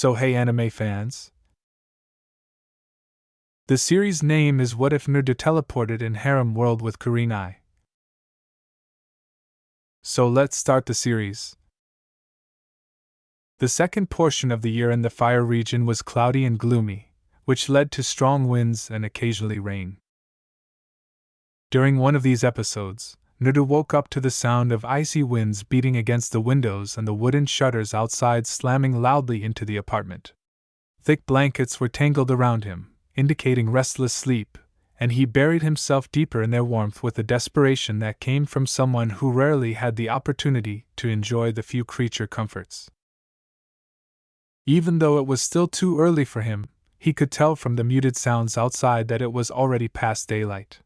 So hey anime fans. The series name is What If Naruto teleported in Harem world with Kurenai. So let's start the series. The second portion of the year in the fire region was cloudy and gloomy, which led to strong winds and occasionally rain. During one of these episodes, Naruto woke up to the sound of icy winds beating against the windows and the wooden shutters outside slamming loudly into the apartment. Thick blankets were tangled around him, indicating restless sleep, and he buried himself deeper in their warmth with a desperation that came from someone who rarely had the opportunity to enjoy the few creature comforts. Even though it was still too early for him, he could tell from the muted sounds outside that it was already past daylight.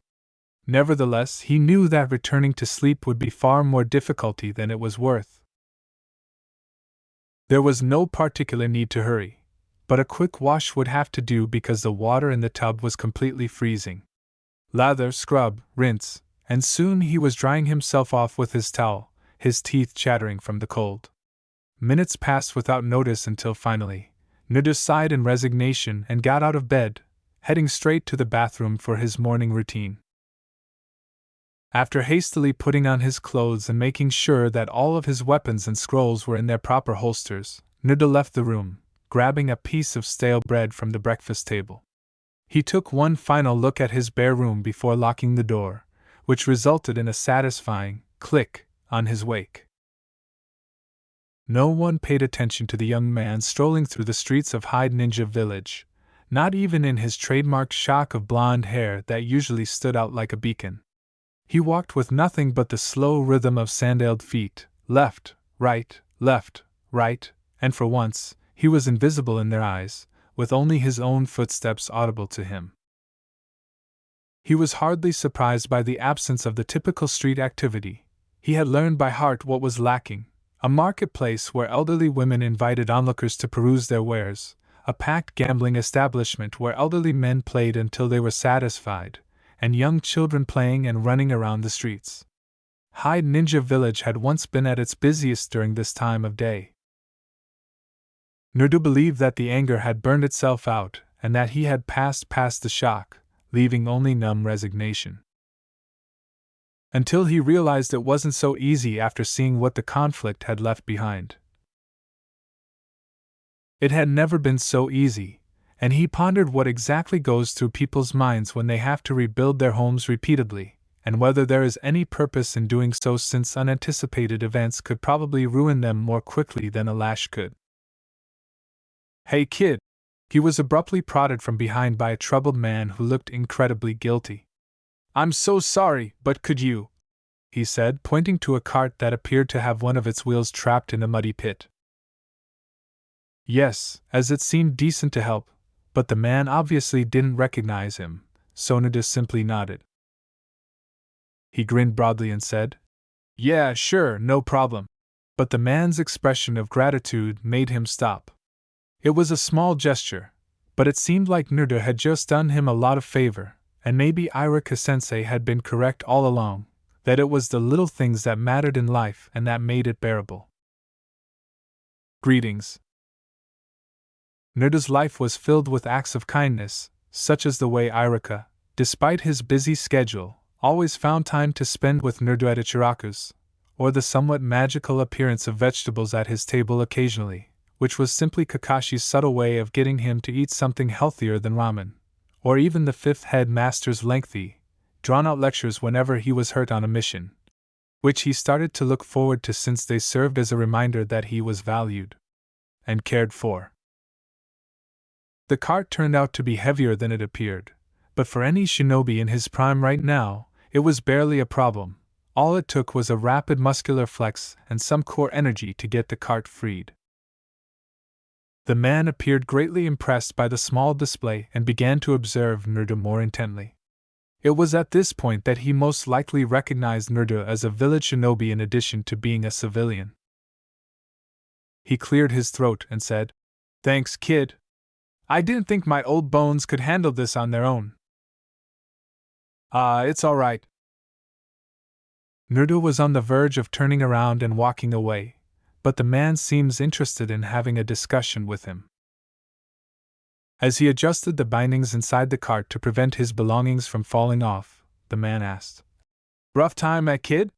Nevertheless, he knew that returning to sleep would be far more difficulty than it was worth. There was no particular need to hurry, but a quick wash would have to do because the water in the tub was completely freezing. Lather, scrub, rinse, and soon he was drying himself off with his towel, his teeth chattering from the cold. Minutes passed without notice until finally, Naruto sighed in resignation and got out of bed, heading straight to the bathroom for his morning routine. After hastily putting on his clothes and making sure that all of his weapons and scrolls were in their proper holsters, Naruto left the room, grabbing a piece of stale bread from the breakfast table. He took one final look at his bare room before locking the door, which resulted in a satisfying click on his wake. No one paid attention to the young man strolling through the streets of Hyde Ninja Village, not even in his trademark shock of blonde hair that usually stood out like a beacon. He walked with nothing but the slow rhythm of sandaled feet, left, right, and for once, he was invisible in their eyes, with only his own footsteps audible to him. He was hardly surprised by the absence of the typical street activity. He had learned by heart what was lacking: a marketplace where elderly women invited onlookers to peruse their wares, a packed gambling establishment where elderly men played until they were satisfied, and young children playing and running around the streets. Hyde Ninja Village had once been at its busiest during this time of day. Naruto believed that the anger had burned itself out and that he had passed past the shock, leaving only numb resignation. Until he realized it wasn't so easy after seeing what the conflict had left behind. It had never been so easy, and he pondered what exactly goes through people's minds when they have to rebuild their homes repeatedly, and whether there is any purpose in doing so since unanticipated events could probably ruin them more quickly than a lash could. "Hey kid!" He was abruptly prodded from behind by a troubled man who looked incredibly guilty. "I'm so sorry, but could you?" he said, pointing to a cart that appeared to have one of its wheels trapped in a muddy pit. Yes, as it seemed decent to help, but the man obviously didn't recognize him, so Naruto simply nodded. He grinned broadly and said, "Yeah, sure, no problem." But the man's expression of gratitude made him stop. It was a small gesture, but it seemed like Naruto had just done him a lot of favor, and maybe Irika-sensei had been correct all along, that it was the little things that mattered in life and that made it bearable. Greetings. Naruto's life was filled with acts of kindness, such as the way Irika, despite his busy schedule, always found time to spend with Naruto at Ichiraku's, or the somewhat magical appearance of vegetables at his table occasionally, which was simply Kakashi's subtle way of getting him to eat something healthier than ramen, or even the fifth head master's lengthy, drawn-out lectures whenever he was hurt on a mission, which he started to look forward to since they served as a reminder that he was valued and cared for. The cart turned out to be heavier than it appeared, but for any shinobi in his prime right now, it was barely a problem. All it took was a rapid muscular flex and some core energy to get the cart freed. The man appeared greatly impressed by the small display and began to observe Naruto more intently. It was at this point that he most likely recognized Naruto as a village shinobi in addition to being a civilian. He cleared his throat and said, "Thanks, kid. I didn't think my old bones could handle this on their own." It's alright." Naruto was on the verge of turning around and walking away, but the man seems interested in having a discussion with him. As he adjusted the bindings inside the cart to prevent his belongings from falling off, the man asked, "Rough time, kid?"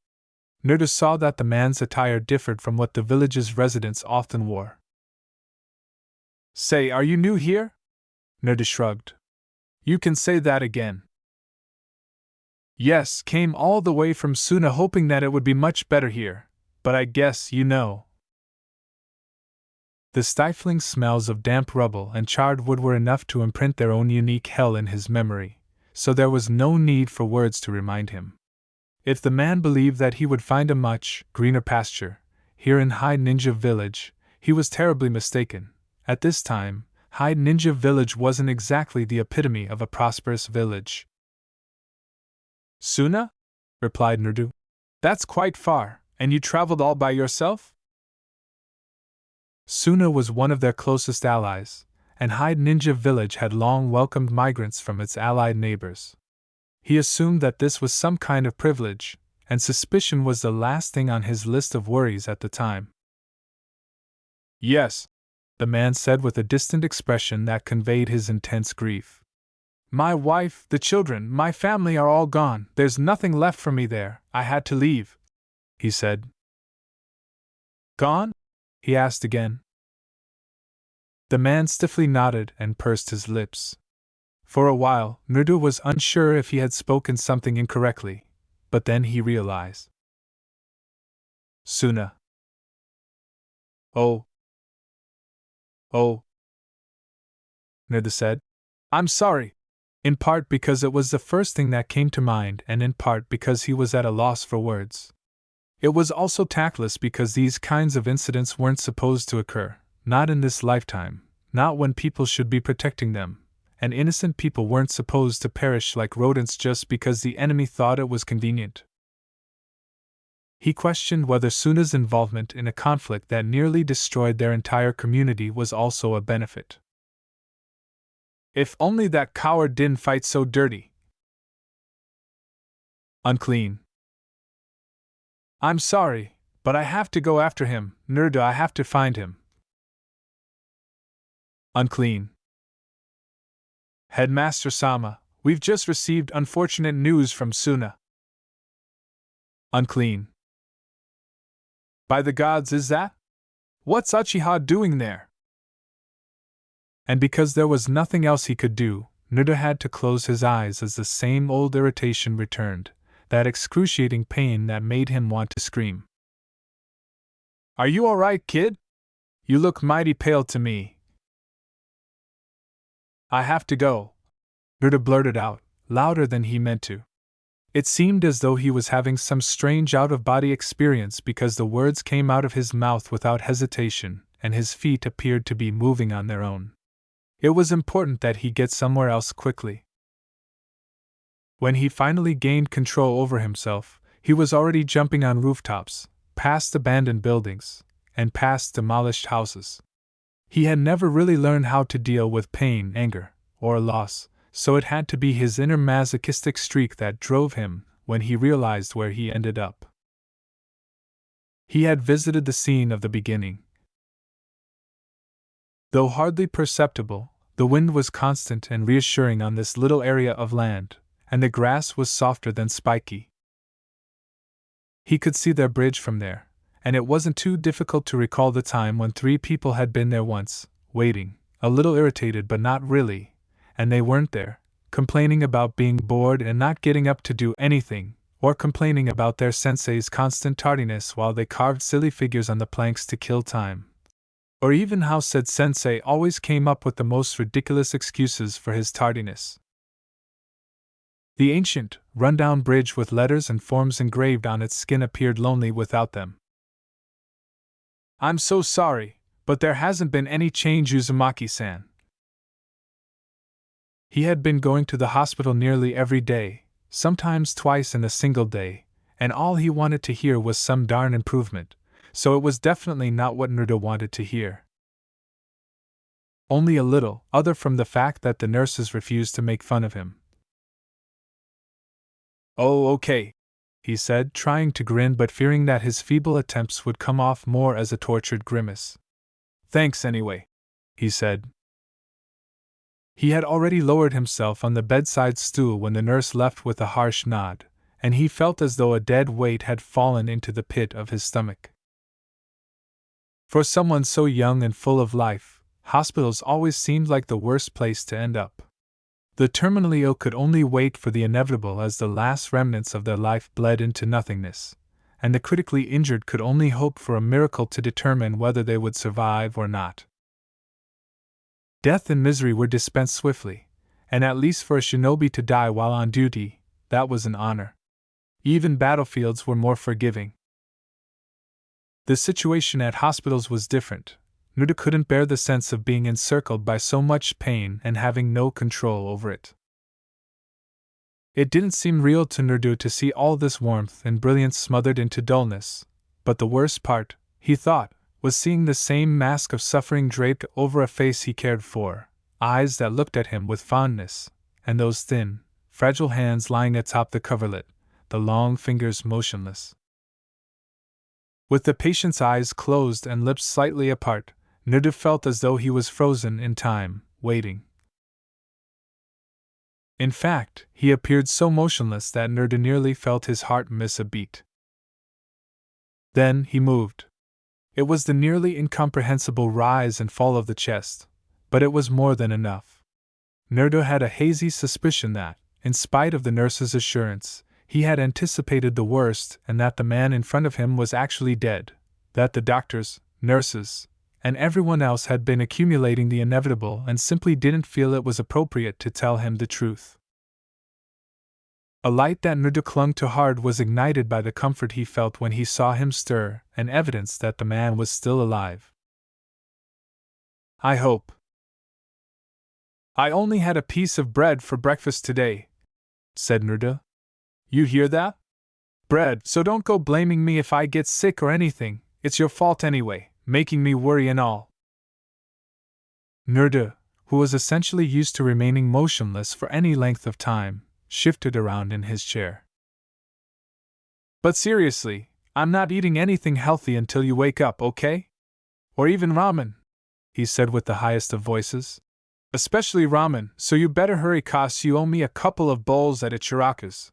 Naruto saw that the man's attire differed from what the village's residents often wore. "Say, are you new here?" Naruto shrugged. "You can say that again." "Yes, came all the way from Suna hoping that it would be much better here, but I guess you know." The stifling smells of damp rubble and charred wood were enough to imprint their own unique hell in his memory, so there was no need for words to remind him. If the man believed that he would find a much greener pasture here in High Ninja Village, he was terribly mistaken. At this time, High Ninja Village wasn't exactly the epitome of a prosperous village. "Suna?" replied Naruto. "That's quite far, and you traveled all by yourself?" Suna was one of their closest allies, and High Ninja Village had long welcomed migrants from its allied neighbors. He assumed that this was some kind of privilege, and suspicion was the last thing on his list of worries at the time. "Yes," the man said with a distant expression that conveyed his intense grief. "My wife, the children, my family are all gone. There's nothing left for me there. I had to leave," he said. "Gone?" he asked again. The man stiffly nodded and pursed his lips. For a while, Naruto was unsure if he had spoken something incorrectly, but then he realized. "Suna." Oh, Naruto said. "I'm sorry." In part because it was the first thing that came to mind, and in part because he was at a loss for words. It was also tactless because these kinds of incidents weren't supposed to occur, not in this lifetime, not when people should be protecting them, and innocent people weren't supposed to perish like rodents just because the enemy thought it was convenient. He questioned whether Suna's involvement in a conflict that nearly destroyed their entire community was also a benefit. If only that coward didn't fight so dirty. Unclean. "I'm sorry, but I have to go after him, Naruto. I have to find him." Unclean. "Headmaster Sama, we've just received unfortunate news from Suna." Unclean. "By the gods, is that? What's Uchiha doing there?" And because there was nothing else he could do, Naruto had to close his eyes as the same old irritation returned, that excruciating pain that made him want to scream. "Are you all right, kid? You look mighty pale to me." "I have to go," Naruto blurted out, louder than he meant to. It seemed as though he was having some strange out-of-body experience because the words came out of his mouth without hesitation, and his feet appeared to be moving on their own. It was important that he get somewhere else quickly. When he finally gained control over himself, he was already jumping on rooftops, past abandoned buildings, and past demolished houses. He had never really learned how to deal with pain, anger, or loss, so it had to be his inner masochistic streak that drove him when he realized where he ended up. He had visited the scene of the beginning. Though hardly perceptible, the wind was constant and reassuring on this little area of land, and the grass was softer than spiky. He could see their bridge from there, and it wasn't too difficult to recall the time when 3 people had been there once, waiting, a little irritated but not really, and they weren't there, complaining about being bored and not getting up to do anything, or complaining about their sensei's constant tardiness while they carved silly figures on the planks to kill time. Or even how said sensei always came up with the most ridiculous excuses for his tardiness. The ancient, run-down bridge with letters and forms engraved on its skin appeared lonely without them. "I'm so sorry, but there hasn't been any change, Uzumaki-san." He had been going to the hospital nearly every day, sometimes twice in a single day, and all he wanted to hear was some darn improvement, so it was definitely not what Naruto wanted to hear. Only a little, other from the fact that the nurses refused to make fun of him. "Oh, okay," he said, trying to grin but fearing that his feeble attempts would come off more as a tortured grimace. "Thanks anyway," he said. He had already lowered himself on the bedside stool when the nurse left with a harsh nod, and he felt as though a dead weight had fallen into the pit of his stomach. For someone so young and full of life, hospitals always seemed like the worst place to end up. The terminally ill could only wait for the inevitable as the last remnants of their life bled into nothingness, and the critically injured could only hope for a miracle to determine whether they would survive or not. Death and misery were dispensed swiftly, and at least for a shinobi to die while on duty, that was an honor. Even battlefields were more forgiving. The situation at hospitals was different. Naruto couldn't bear the sense of being encircled by so much pain and having no control over it. It didn't seem real to Naruto to see all this warmth and brilliance smothered into dullness, but the worst part, he thought, was seeing the same mask of suffering draped over a face he cared for, eyes that looked at him with fondness, and those thin, fragile hands lying atop the coverlet, the long fingers motionless. With the patient's eyes closed and lips slightly apart, Naruto felt as though he was frozen in time, waiting. In fact, he appeared so motionless that Naruto nearly felt his heart miss a beat. Then he moved. It was the nearly incomprehensible rise and fall of the chest, but it was more than enough. Naruto had a hazy suspicion that, in spite of the nurse's assurance, he had anticipated the worst and that the man in front of him was actually dead, that the doctors, nurses, and everyone else had been accumulating the inevitable and simply didn't feel it was appropriate to tell him the truth. A light that Naruto clung to hard was ignited by the comfort he felt when he saw him stir, and evidence that the man was still alive. "I hope. I only had a piece of bread for breakfast today," said Naruto. "You hear that? Bread, so don't go blaming me if I get sick or anything, it's your fault anyway, making me worry and all." Naruto, who was essentially used to remaining motionless for any length of time, shifted around in his chair. "But seriously, I'm not eating anything healthy until you wake up, okay? Or even ramen," he said with the highest of voices. "Especially ramen, so you better hurry 'cause you owe me a couple of bowls at Ichiraku's."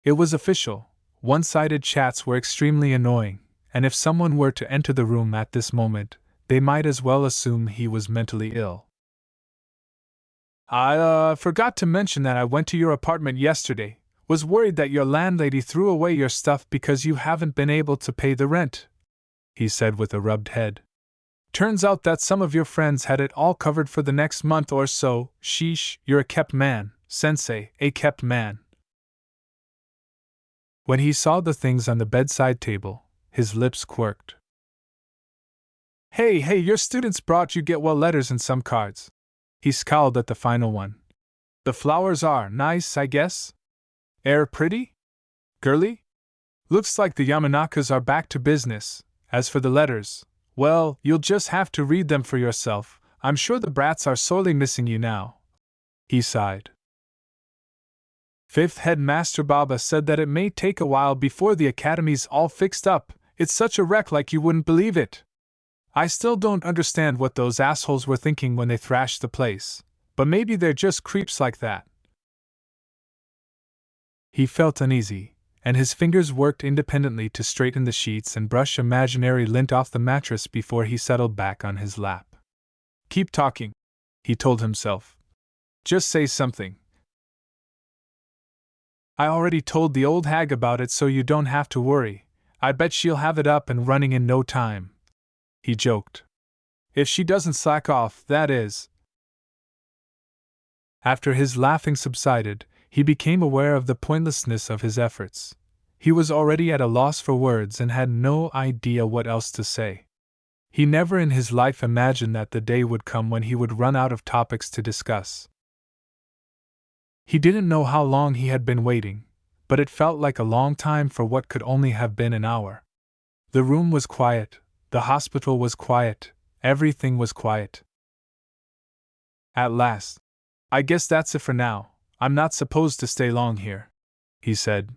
It was official. One-sided chats were extremely annoying, and if someone were to enter the room at this moment, they might as well assume he was mentally ill. "I forgot to mention that I went to your apartment yesterday. Was worried that your landlady threw away your stuff because you haven't been able to pay the rent," he said with a rubbed head. "Turns out that some of your friends had it all covered for the next month or so. Sheesh, you're a kept man, sensei, a kept man." When he saw the things on the bedside table, his lips quirked. Hey, your students brought you get well letters and some cards." He scowled at the final one. "The flowers are nice, I guess? Air pretty? Girly? Looks like the Yamanakas are back to business. As for the letters, well, you'll just have to read them for yourself. I'm sure the brats are sorely missing you now." He sighed. "Fifth headmaster Baba said that it may take a while before the academy's all fixed up. It's such a wreck like you wouldn't believe it. I still don't understand what those assholes were thinking when they thrashed the place, but maybe they're just creeps like that." He felt uneasy, and his fingers worked independently to straighten the sheets and brush imaginary lint off the mattress before he settled back on his lap. "Keep talking," he told himself. "Just say something." "I already told the old hag about it, so you don't have to worry. I bet she'll have it up and running in no time," he joked. "If she doesn't slack off, that is." After his laughing subsided, he became aware of the pointlessness of his efforts. He was already at a loss for words and had no idea what else to say. He never in his life imagined that the day would come when he would run out of topics to discuss. He didn't know how long he had been waiting, but it felt like a long time for what could only have been an hour. The room was quiet, the hospital was quiet, everything was quiet. At last, "I guess that's it for now. I'm not supposed to stay long here," he said.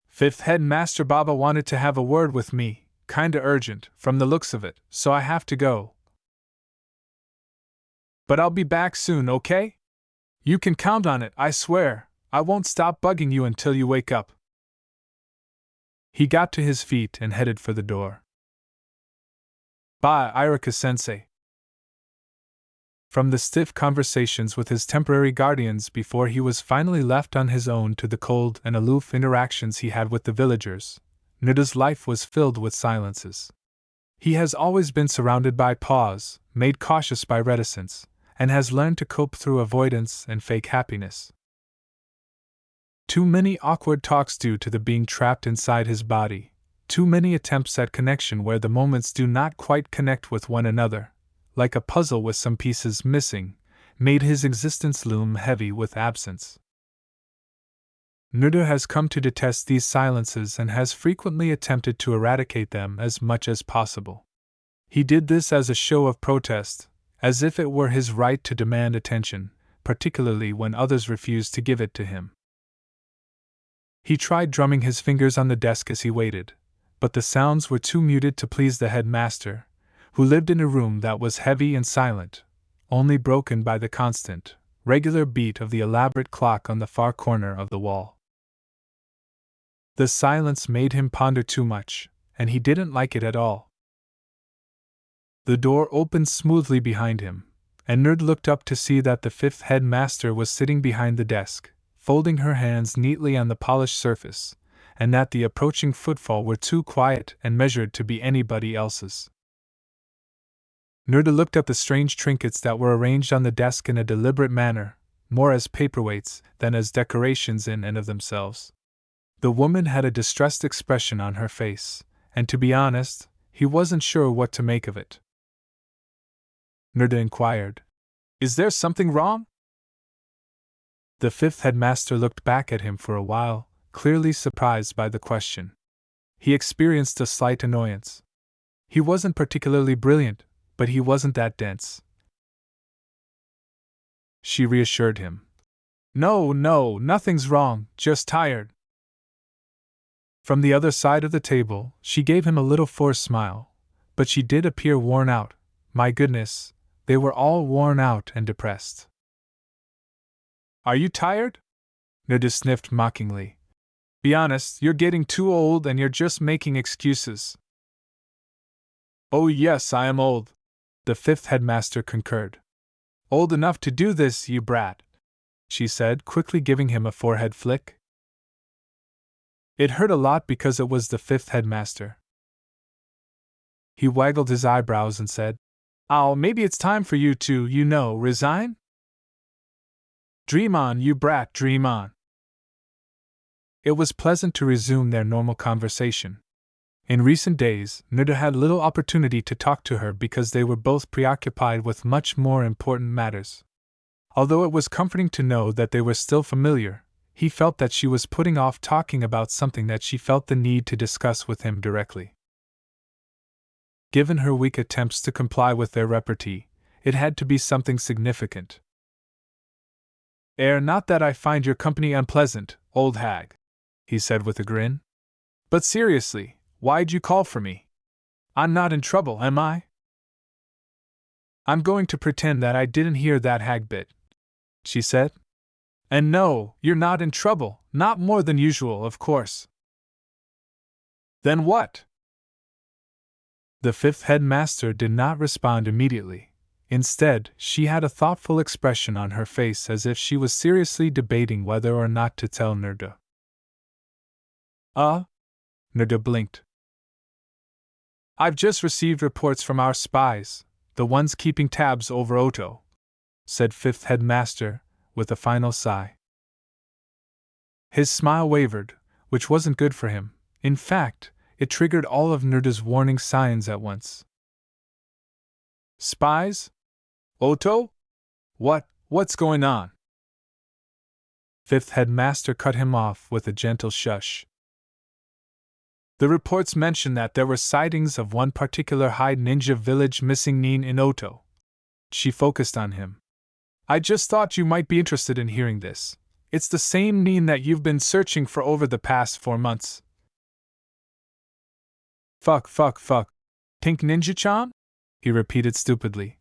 "Fifth headmaster Baba wanted to have a word with me, kinda urgent, from the looks of it, so I have to go." But I'll be back soon, okay? You can count on it, I swear. I won't stop bugging you until you wake up. He got to his feet and headed for the door. Bye, Irika-sensei. From the stiff conversations with his temporary guardians before he was finally left on his own to the cold and aloof interactions he had with the villagers, Nuda's life was filled with silences. He has always been surrounded by pause, made cautious by reticence, and has learned to cope through avoidance and fake happiness. Too many awkward talks due to the being trapped inside his body, too many attempts at connection where the moments do not quite connect with one another, like a puzzle with some pieces missing, made his existence loom heavy with absence. Nuda has come to detest these silences and has frequently attempted to eradicate them as much as possible. He did this as a show of protest, as if it were his right to demand attention, particularly when others refused to give it to him. He tried drumming his fingers on the desk as he waited, but the sounds were too muted to please the headmaster, who lived in a room that was heavy and silent, only broken by the constant, regular beat of the elaborate clock on the far corner of the wall. The silence made him ponder too much, and he didn't like it at all. The door opened smoothly behind him, and Nerd looked up to see that the fifth headmaster was sitting behind the desk, folding her hands neatly on the polished surface, and that the approaching footfall were too quiet and measured to be anybody else's. Nerda looked up the strange trinkets that were arranged on the desk in a deliberate manner, more as paperweights than as decorations in and of themselves. The woman had a distressed expression on her face, and to be honest, he wasn't sure what to make of it. Nerda inquired, "Is there something wrong?" The fifth headmaster looked back at him for a while, clearly surprised by the question. He experienced a slight annoyance. He wasn't particularly brilliant, but he wasn't that dense. She reassured him. No, nothing's wrong, just tired." From the other side of the table, she gave him a little forced smile, but she did appear worn out. My goodness, they were all worn out and depressed. "Are you tired?" Nerda sniffed mockingly. "Be honest, you're getting too old and you're just making excuses." "Oh yes, I am old," the fifth headmaster concurred. "Old enough to do this, you brat," she said, quickly giving him a forehead flick. It hurt a lot because it was the fifth headmaster. He waggled his eyebrows and said, "Oh, maybe it's time for you to, resign? Dream on, you brat, dream on." It was pleasant to resume their normal conversation. In recent days, Nuda had little opportunity to talk to her because they were both preoccupied with much more important matters. Although it was comforting to know that they were still familiar, he felt that she was putting off talking about something that she felt the need to discuss with him directly. Given her weak attempts to comply with their repartee, it had to be something significant. Not that I find your company unpleasant, old hag," he said with a grin. "But seriously, why'd you call for me? I'm not in trouble, am I?" "I'm going to pretend that I didn't hear that hag bit," she said. "And no, you're not in trouble, not more than usual, of course." "Then what?" The fifth headmaster did not respond immediately. Instead, she had a thoughtful expression on her face as if she was seriously debating whether or not to tell Nerda. Nerda blinked. "I've just received reports from our spies, the ones keeping tabs over Oto," said fifth headmaster, with a final sigh. His smile wavered, which wasn't good for him. In fact, it triggered all of Nerda's warning signs at once. "Spies? Oto? What's going on?" Fifth headmaster cut him off with a gentle shush. "The reports mention that there were sightings of one particular hide ninja village missing Nin in Oto." She focused on him. "I just thought you might be interested in hearing this. It's the same Nin that you've been searching for over the past 4 months. Fuck. Pink Ninja-chan?" he repeated stupidly.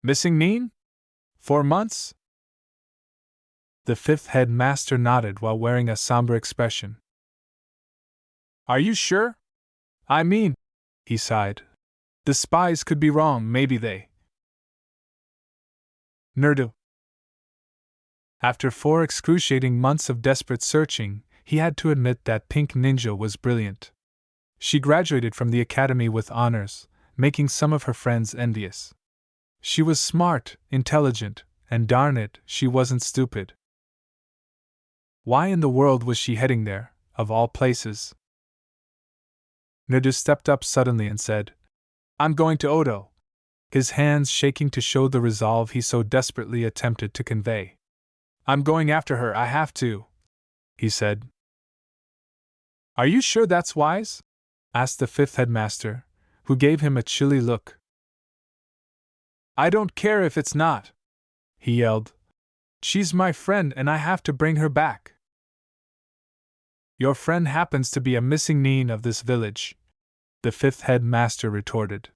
"Missing Nin? 4 months? The fifth headmaster nodded while wearing a somber expression. Are you sure? I mean, he sighed. The spies could be wrong, maybe they. Naruto. After 4 excruciating months of desperate searching, he had to admit that Pink Ninja was brilliant. She graduated from the academy with honors, making some of her friends envious. She was smart, intelligent, and darn it, she wasn't stupid. Why in the world was she heading there, of all places? Naruto stepped up suddenly and said, I'm going to Odo, his hands shaking to show the resolve he so desperately attempted to convey. I'm going after her, I have to, he said. Are you sure that's wise? Asked the fifth headmaster, who gave him a chilly look. I don't care if it's not, he yelled. She's my friend and I have to bring her back. Your friend happens to be a missing nin of this village, the fifth headmaster retorted.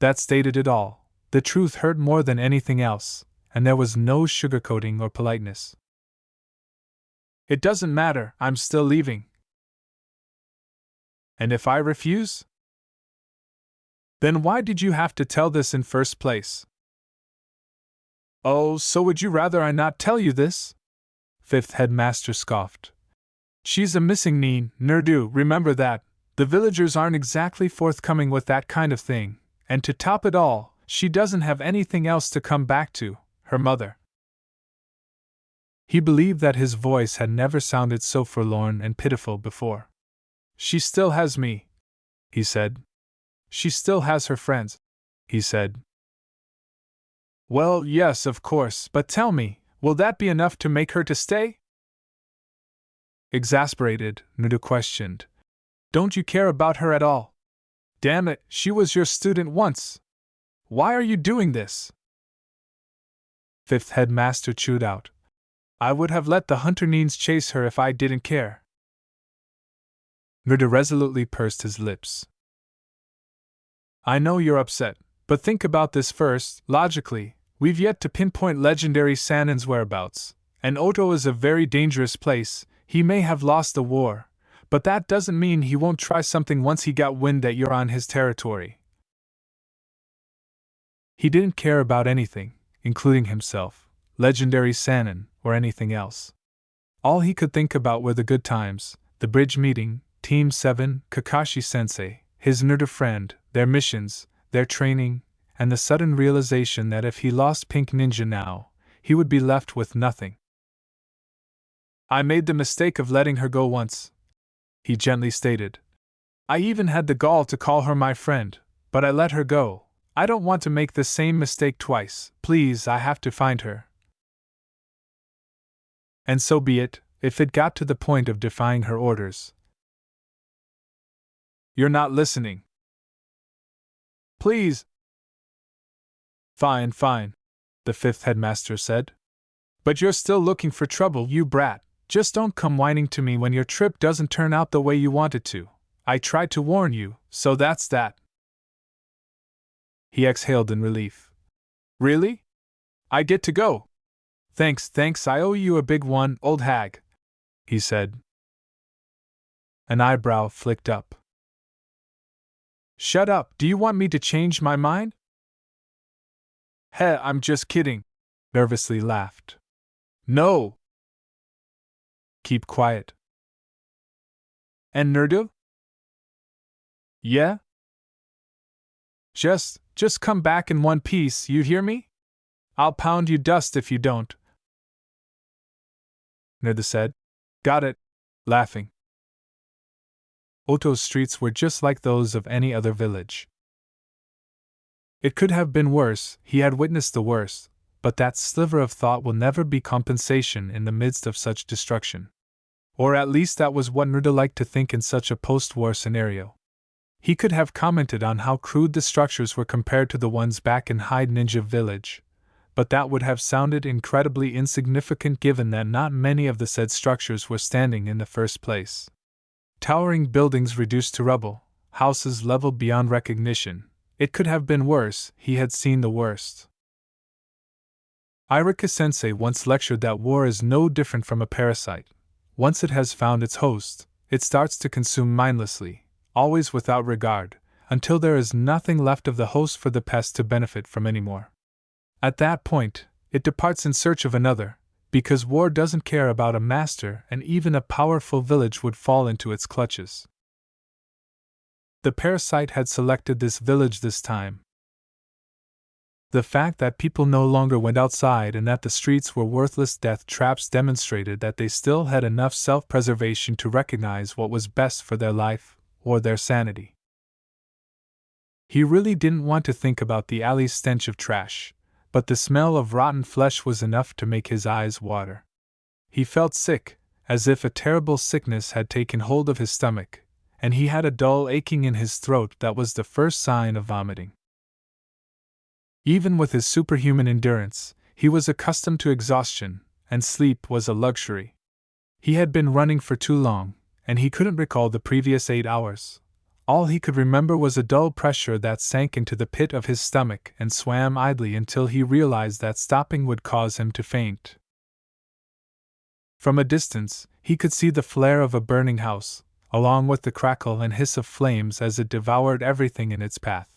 That stated it all. The truth hurt more than anything else, and there was no sugarcoating or politeness. It doesn't matter, I'm still leaving. And if I refuse? Then why did you have to tell this in first place? Oh, so would you rather I not tell you this? Fifth headmaster scoffed. She's a missing nin, Naruto, remember that. The villagers aren't exactly forthcoming with that kind of thing, and to top it all, she doesn't have anything else to come back to, her mother. He believed that his voice had never sounded so forlorn and pitiful before. She still has me, he said. She still has her friends, he said. Well, yes, of course, but tell me, will that be enough to make her to stay? Exasperated, Naruto questioned. Don't you care about her at all? Damn it, she was your student once. Why are you doing this? Fifth headmaster chewed out. I would have let the hunter nins chase her if I didn't care. Naruto resolutely pursed his lips. I know you're upset, but think about this first. Logically, we've yet to pinpoint legendary Sanin's whereabouts, and Oto is a very dangerous place. He may have lost the war, but that doesn't mean he won't try something once he got wind that you're on his territory. He didn't care about anything, including himself, legendary Sanin, or anything else. All he could think about were the good times, the bridge meeting, Team 7, Kakashi-sensei, his Naruto friend, their missions, their training, and the sudden realization that if he lost Pink Ninja now, he would be left with nothing. I made the mistake of letting her go once, he gently stated. I even had the gall to call her my friend, but I let her go. I don't want to make the same mistake twice. Please, I have to find her. And so be it, if it got to the point of defying her orders. You're not listening. Please. Fine, fine, the fifth headmaster said. But you're still looking for trouble, you brat. Just don't come whining to me when your trip doesn't turn out the way you want it to. I tried to warn you, so that's that. He exhaled in relief. Really? I get to go. Thanks, I owe you a big one, old hag, he said. An eyebrow flicked up. Shut up, do you want me to change my mind? Heh, I'm just kidding, nervously laughed. No. Keep quiet. And Naruto? Yeah? Just come back in one piece, you hear me? I'll pound you dust if you don't. Naruto said. Got it, laughing. Oto's streets were just like those of any other village. It could have been worse, he had witnessed the worst, but that sliver of thought will never be compensation in the midst of such destruction. Or at least that was what Naruto liked to think in such a post-war scenario. He could have commented on how crude the structures were compared to the ones back in Hyde Ninja Village, but that would have sounded incredibly insignificant given that not many of the said structures were standing in the first place. Towering buildings reduced to rubble, houses leveled beyond recognition. It could have been worse, he had seen the worst. Irika-sensei once lectured that war is no different from a parasite. Once it has found its host, it starts to consume mindlessly, always without regard, until there is nothing left of the host for the pest to benefit from anymore. At that point, it departs in search of another, because war doesn't care about a master, and even a powerful village would fall into its clutches. The parasite had selected this village this time. The fact that people no longer went outside and that the streets were worthless death traps demonstrated that they still had enough self-preservation to recognize what was best for their life, or their sanity. He really didn't want to think about the alley's stench of trash, but the smell of rotten flesh was enough to make his eyes water. He felt sick, as if a terrible sickness had taken hold of his stomach, and he had a dull aching in his throat that was the first sign of vomiting. Even with his superhuman endurance, he was accustomed to exhaustion, and sleep was a luxury. He had been running for too long, and he couldn't recall the previous 8 hours. All he could remember was a dull pressure that sank into the pit of his stomach and swam idly until he realized that stopping would cause him to faint. From a distance, he could see the flare of a burning house, along with the crackle and hiss of flames as it devoured everything in its path.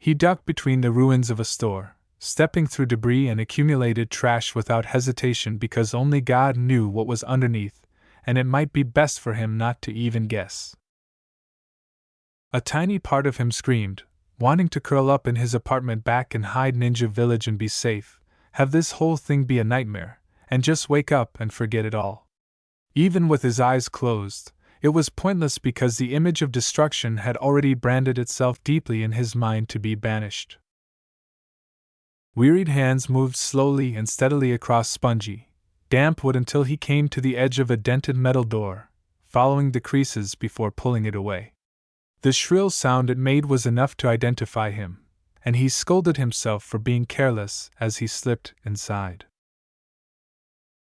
He ducked between the ruins of a store, stepping through debris and accumulated trash without hesitation because only God knew what was underneath, and it might be best for him not to even guess. A tiny part of him screamed, wanting to curl up in his apartment back in Hyde Ninja Village and be safe, have this whole thing be a nightmare, and just wake up and forget it all. Even with his eyes closed, it was pointless because the image of destruction had already branded itself deeply in his mind to be banished. Wearied hands moved slowly and steadily across spongy, damp wood until he came to the edge of a dented metal door, following the creases before pulling it away. The shrill sound it made was enough to identify him, and he scolded himself for being careless as he slipped inside.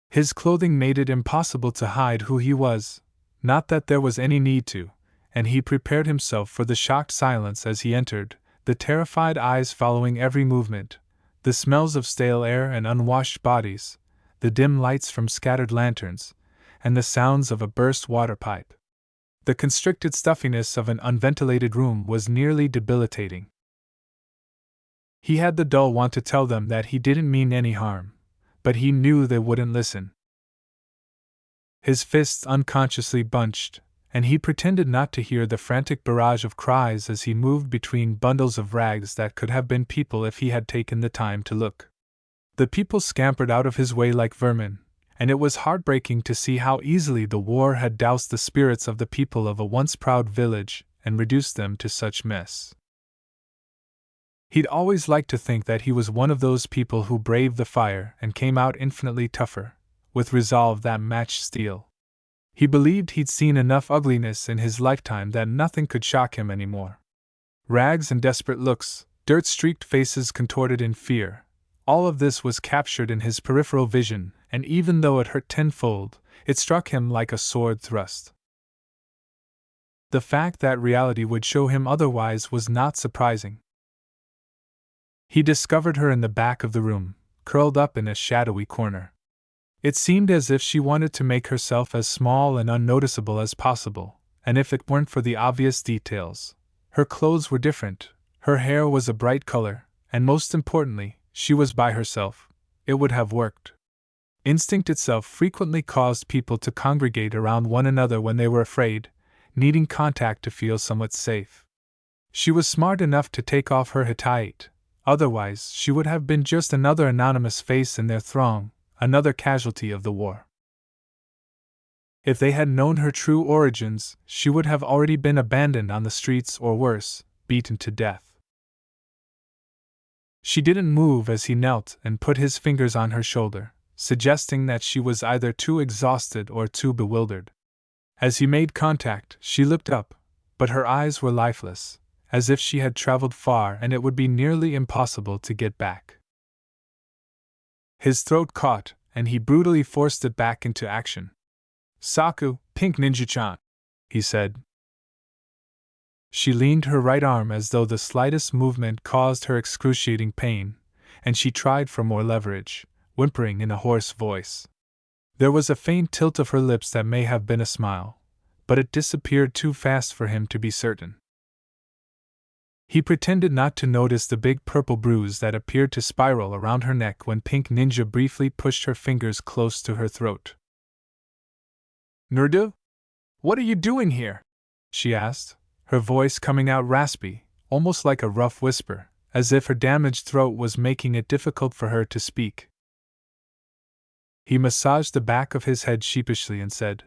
His clothing made it impossible to hide who he was, not that there was any need to, and he prepared himself for the shocked silence as he entered, the terrified eyes following every movement, the smells of stale air and unwashed bodies, the dim lights from scattered lanterns, and the sounds of a burst water pipe. The constricted stuffiness of an unventilated room was nearly debilitating. He had the dull want to tell them that he didn't mean any harm, but he knew they wouldn't listen. His fists unconsciously bunched, and he pretended not to hear the frantic barrage of cries as he moved between bundles of rags that could have been people if he had taken the time to look. The people scampered out of his way like vermin, and it was heartbreaking to see how easily the war had doused the spirits of the people of a once proud village and reduced them to such mess. He'd always liked to think that he was one of those people who braved the fire and came out infinitely tougher, with resolve that matched steel. He believed he'd seen enough ugliness in his lifetime that nothing could shock him anymore. Rags and desperate looks, dirt-streaked faces contorted in fear, all of this was captured in his peripheral vision, and even though it hurt tenfold, it struck him like a sword thrust. The fact that reality would show him otherwise was not surprising. He discovered her in the back of the room, curled up in a shadowy corner. It seemed as if she wanted to make herself as small and unnoticeable as possible, and if it weren't for the obvious details. Her clothes were different, her hair was a bright color, and most importantly, she was by herself. It would have worked. Instinct itself frequently caused people to congregate around one another when they were afraid, needing contact to feel somewhat safe. She was smart enough to take off her hitate, otherwise she would have been just another anonymous face in their throng, another casualty of the war. If they had known her true origins, she would have already been abandoned on the streets or worse, beaten to death. She didn't move as he knelt and put his fingers on her shoulder, suggesting that she was either too exhausted or too bewildered. As he made contact, she looked up, but her eyes were lifeless, as if she had traveled far and it would be nearly impossible to get back. His throat caught, and he brutally forced it back into action. "Saku, Pink Ninja-chan," he said. She leaned her right arm as though the slightest movement caused her excruciating pain, and she tried for more leverage, whimpering in a hoarse voice. There was a faint tilt of her lips that may have been a smile, but it disappeared too fast for him to be certain. He pretended not to notice the big purple bruise that appeared to spiral around her neck when Pink Ninja briefly pushed her fingers close to her throat. "Naruto? What are you doing here?" she asked, her voice coming out raspy, almost like a rough whisper, as if her damaged throat was making it difficult for her to speak. He massaged the back of his head sheepishly and said,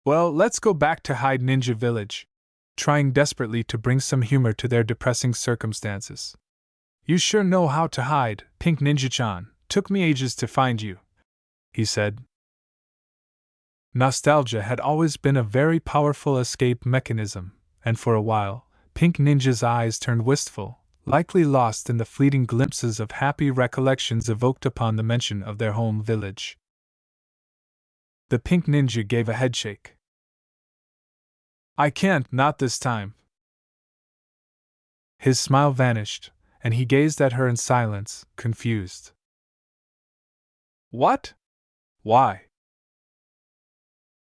"Well, let's go back to Hide Ninja Village," trying desperately to bring some humor to their depressing circumstances. "You sure know how to hide, Pink Ninja-chan. Took me ages to find you," he said. Nostalgia had always been a very powerful escape mechanism, and for a while, Pink Ninja's eyes turned wistful, likely lost in the fleeting glimpses of happy recollections evoked upon the mention of their home village. The Pink Ninja gave a headshake. "I can't, not this time." His smile vanished, and he gazed at her in silence, confused. "What? Why?"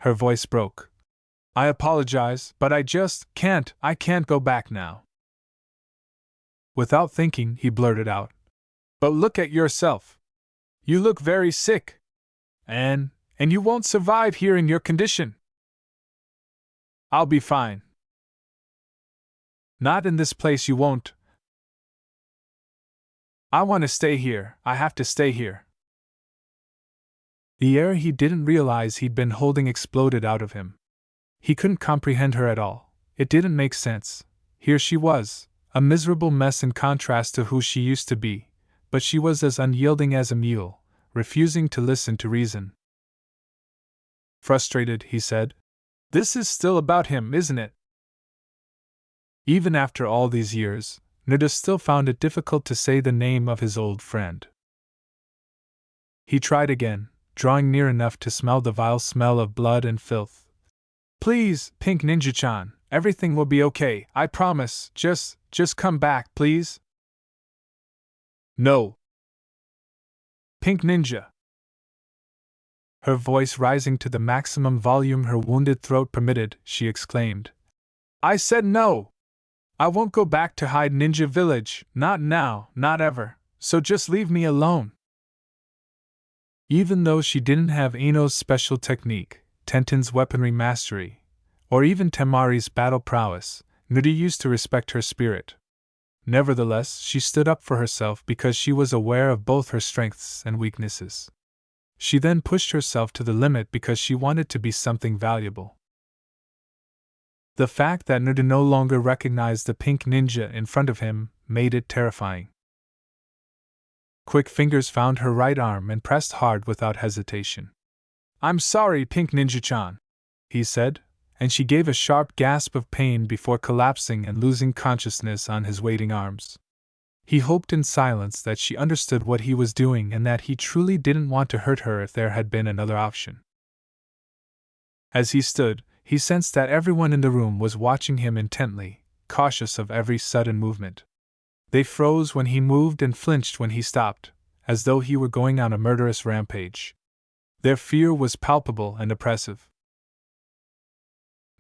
Her voice broke. "I apologize, but I just can't. I can't go back now." Without thinking, he blurted out, "But look at yourself. You look very sick. And you won't survive here in your condition." "I'll be fine." "Not in this place you won't." "I want to stay here. I have to stay here." The air he didn't realize he'd been holding exploded out of him. He couldn't comprehend her at all. It didn't make sense. Here she was, a miserable mess in contrast to who she used to be, but she was as unyielding as a mule, refusing to listen to reason. Frustrated, he said, "This is still about him, isn't it?" Even after all these years, Naruto still found it difficult to say the name of his old friend. He tried again, drawing near enough to smell the vile smell of blood and filth. "Please, Pink Ninja-chan, everything will be okay, I promise. Just come back, please." "No." "Pink Ninja." Her voice rising to the maximum volume her wounded throat permitted, she exclaimed, "I said no! I won't go back to Hide Ninja Village, not now, not ever, so just leave me alone." Even though she didn't have Ino's special technique, Tenten's weaponry mastery, or even Temari's battle prowess, Naruto used to respect her spirit. Nevertheless, she stood up for herself because she was aware of both her strengths and weaknesses. She then pushed herself to the limit because she wanted to be something valuable. The fact that Naruto no longer recognized the Pink Ninja in front of him made it terrifying. Quick fingers found her right arm and pressed hard without hesitation. "I'm sorry, Pink Ninja-chan," he said, and she gave a sharp gasp of pain before collapsing and losing consciousness on his waiting arms. He hoped in silence that she understood what he was doing and that he truly didn't want to hurt her if there had been another option. As he stood, he sensed that everyone in the room was watching him intently, cautious of every sudden movement. They froze when he moved and flinched when he stopped, as though he were going on a murderous rampage. Their fear was palpable and oppressive.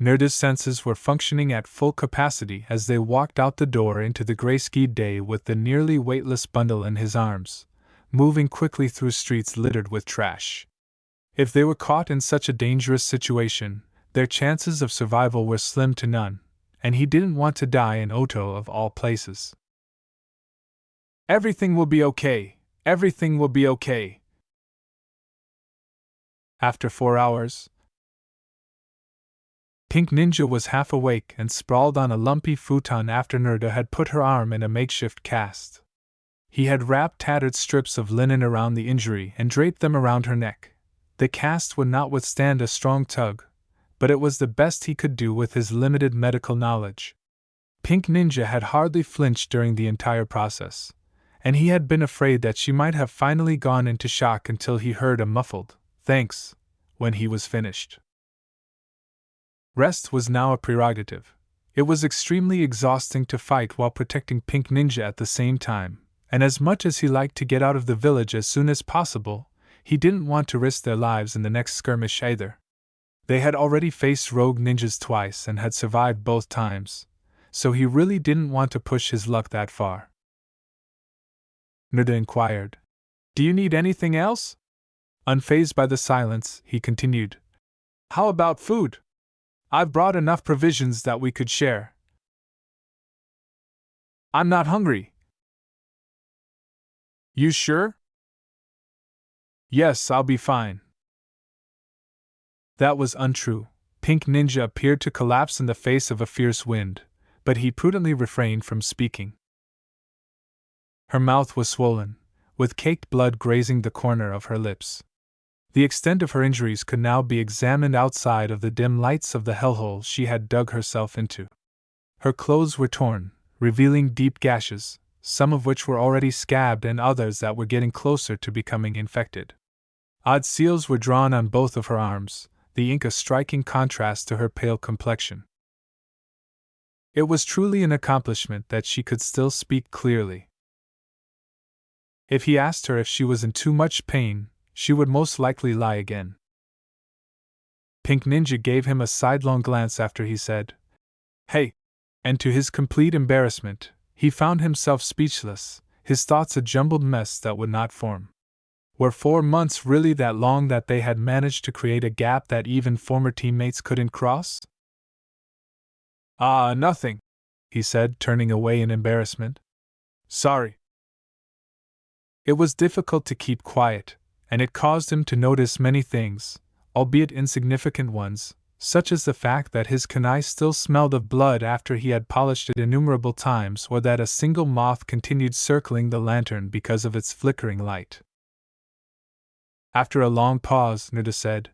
Naruto's senses were functioning at full capacity as they walked out the door into the gray-skied day with the nearly weightless bundle in his arms, moving quickly through streets littered with trash. If they were caught in such a dangerous situation, their chances of survival were slim to none, and he didn't want to die in Oto of all places. "Everything will be okay. Everything will be okay." After 4 hours, Pink Ninja was half awake and sprawled on a lumpy futon after Naruto had put her arm in a makeshift cast. He had wrapped tattered strips of linen around the injury and draped them around her neck. The cast would not withstand a strong tug, but it was the best he could do with his limited medical knowledge. Pink Ninja had hardly flinched during the entire process, and he had been afraid that she might have finally gone into shock until he heard a muffled, "Thanks," when he was finished. Rest was now a prerogative. It was extremely exhausting to fight while protecting Pink Ninja at the same time, and as much as he liked to get out of the village as soon as possible, He didn't want to risk their lives in the next skirmish either. They had already faced rogue ninjas twice and had survived both times, so he really didn't want to push his luck that far. Naruto inquired, "Do you need anything else?" Unfazed by the silence, he continued, "How about food? I've brought enough provisions that we could share." "I'm not hungry." "You sure?" "Yes, I'll be fine." That was untrue. Pink Ninja appeared to collapse in the face of a fierce wind, but he prudently refrained from speaking. Her mouth was swollen, with caked blood grazing the corner of her lips. The extent of her injuries could now be examined outside of the dim lights of the hellhole she had dug herself into. Her clothes were torn, revealing deep gashes, some of which were already scabbed and others that were getting closer to becoming infected. Odd seals were drawn on both of her arms, the ink a striking contrast to her pale complexion. It was truly an accomplishment that she could still speak clearly. If he asked her if she was in too much pain, she would most likely lie again. Pink Ninja gave him a sidelong glance after he said, "Hey!" And to his complete embarrassment, he found himself speechless, his thoughts a jumbled mess that would not form. Were 4 months really that long that they had managed to create a gap that even former teammates couldn't cross? "Ah, nothing," he said, turning away in embarrassment. "Sorry." It was difficult to keep quiet, and it caused him to notice many things, albeit insignificant ones, such as the fact that his kunai still smelled of blood after he had polished it innumerable times, or that a single moth continued circling the lantern because of its flickering light. After a long pause, Naruto said,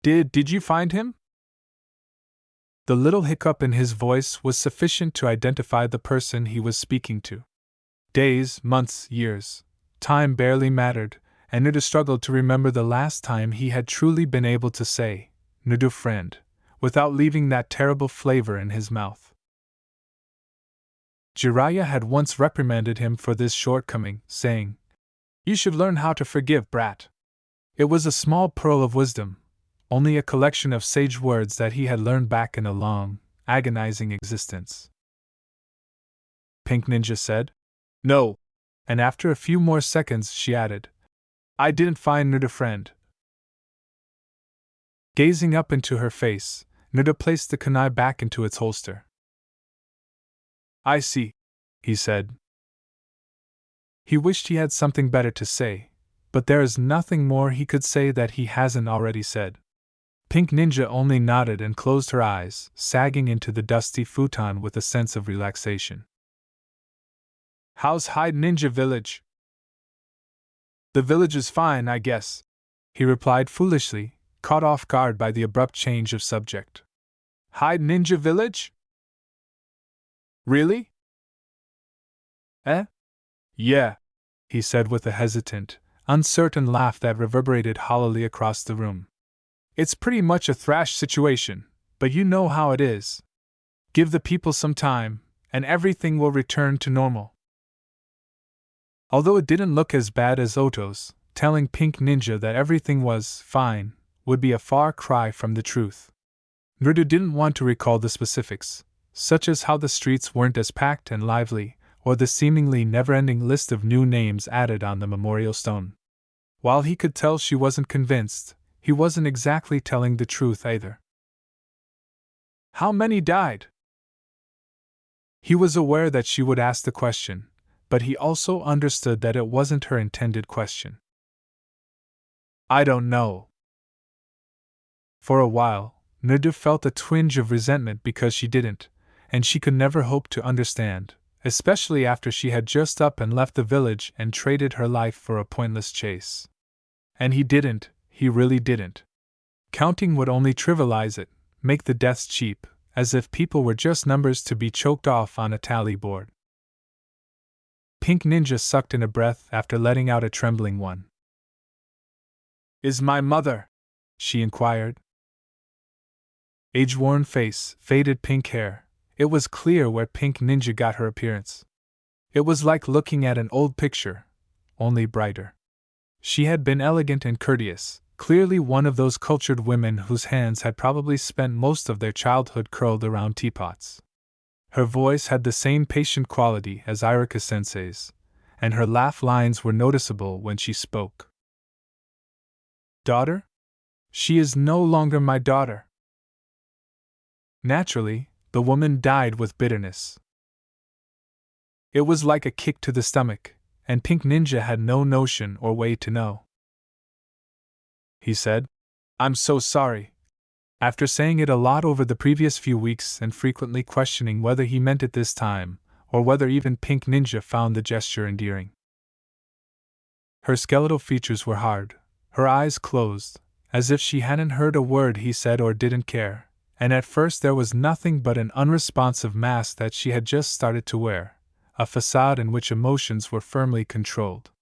Did you find him?" The little hiccup in his voice was sufficient to identify the person he was speaking to. Days, months, years. Time barely mattered, and Naruto struggled to remember the last time he had truly been able to say, "Naruto friend," without leaving that terrible flavor in his mouth. Jiraiya had once reprimanded him for this shortcoming, saying, "You should learn how to forgive, brat." It was a small pearl of wisdom, only a collection of sage words that he had learned back in a long, agonizing existence. Pink Ninja said, "No," and after a few more seconds she added, "I didn't find Naruto friend." Gazing up into her face, Naruto placed the kunai back into its holster. "I see," he said. He wished he had something better to say, but there is nothing more he could say that he hasn't already said. Pink Ninja only nodded and closed her eyes, sagging into the dusty futon with a sense of relaxation. "How's Hyde Ninja Village?" "The village is fine, I guess," he replied foolishly, caught off guard by the abrupt change of subject. "Hyde Ninja Village? Really?" "Eh? Yeah," he said with a hesitant, uncertain laugh that reverberated hollowly across the room. "It's pretty much a thrash situation, but you know how it is. Give the people some time, and everything will return to normal." Although it didn't look as bad as Oto's, telling Pink Ninja that everything was fine would be a far cry from the truth. Naruto didn't want to recall the specifics, such as how the streets weren't as packed and lively, or the seemingly never-ending list of new names added on the memorial stone. While he could tell she wasn't convinced, he wasn't exactly telling the truth either. "How many died?" He was aware that she would ask the question, but he also understood that it wasn't her intended question. "I don't know." For a while, Naruto felt a twinge of resentment because she didn't, and she could never hope to understand, especially after she had just up and left the village and traded her life for a pointless chase. And he didn't, he really didn't. Counting would only trivialize it, make the deaths cheap, as if people were just numbers to be choked off on a tally board. Pink Ninja sucked in a breath after letting out a trembling one. "Is my mother?" she inquired. Age-worn face, faded pink hair. It was clear where Pink Ninja got her appearance. It was like looking at an old picture, only brighter. She had been elegant and courteous, clearly one of those cultured women whose hands had probably spent most of their childhood curled around teapots. Her voice had the same patient quality as Irika sensei's, and her laugh lines were noticeable when she spoke. Daughter? She is no longer my daughter. Naturally, the woman died with bitterness. It was like a kick to the stomach, and Pink Ninja had no notion or way to know. He said, "I'm so sorry." After saying it a lot over the previous few weeks and frequently questioning whether he meant it this time, or whether even Pink Ninja found the gesture endearing. Her skeletal features were hard, her eyes closed, as if she hadn't heard a word he said or didn't care, and at first there was nothing but an unresponsive mask that she had just started to wear, a facade in which emotions were firmly controlled.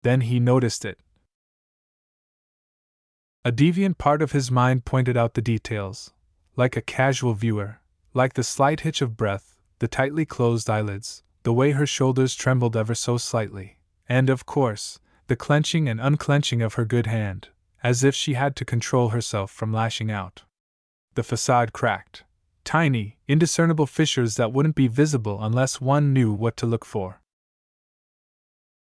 Then he noticed it. A deviant part of his mind pointed out the details, like a casual viewer, like the slight hitch of breath, the tightly closed eyelids, the way her shoulders trembled ever so slightly, and, of course, the clenching and unclenching of her good hand, as if she had to control herself from lashing out. The facade cracked. Tiny, indiscernible fissures that wouldn't be visible unless one knew what to look for.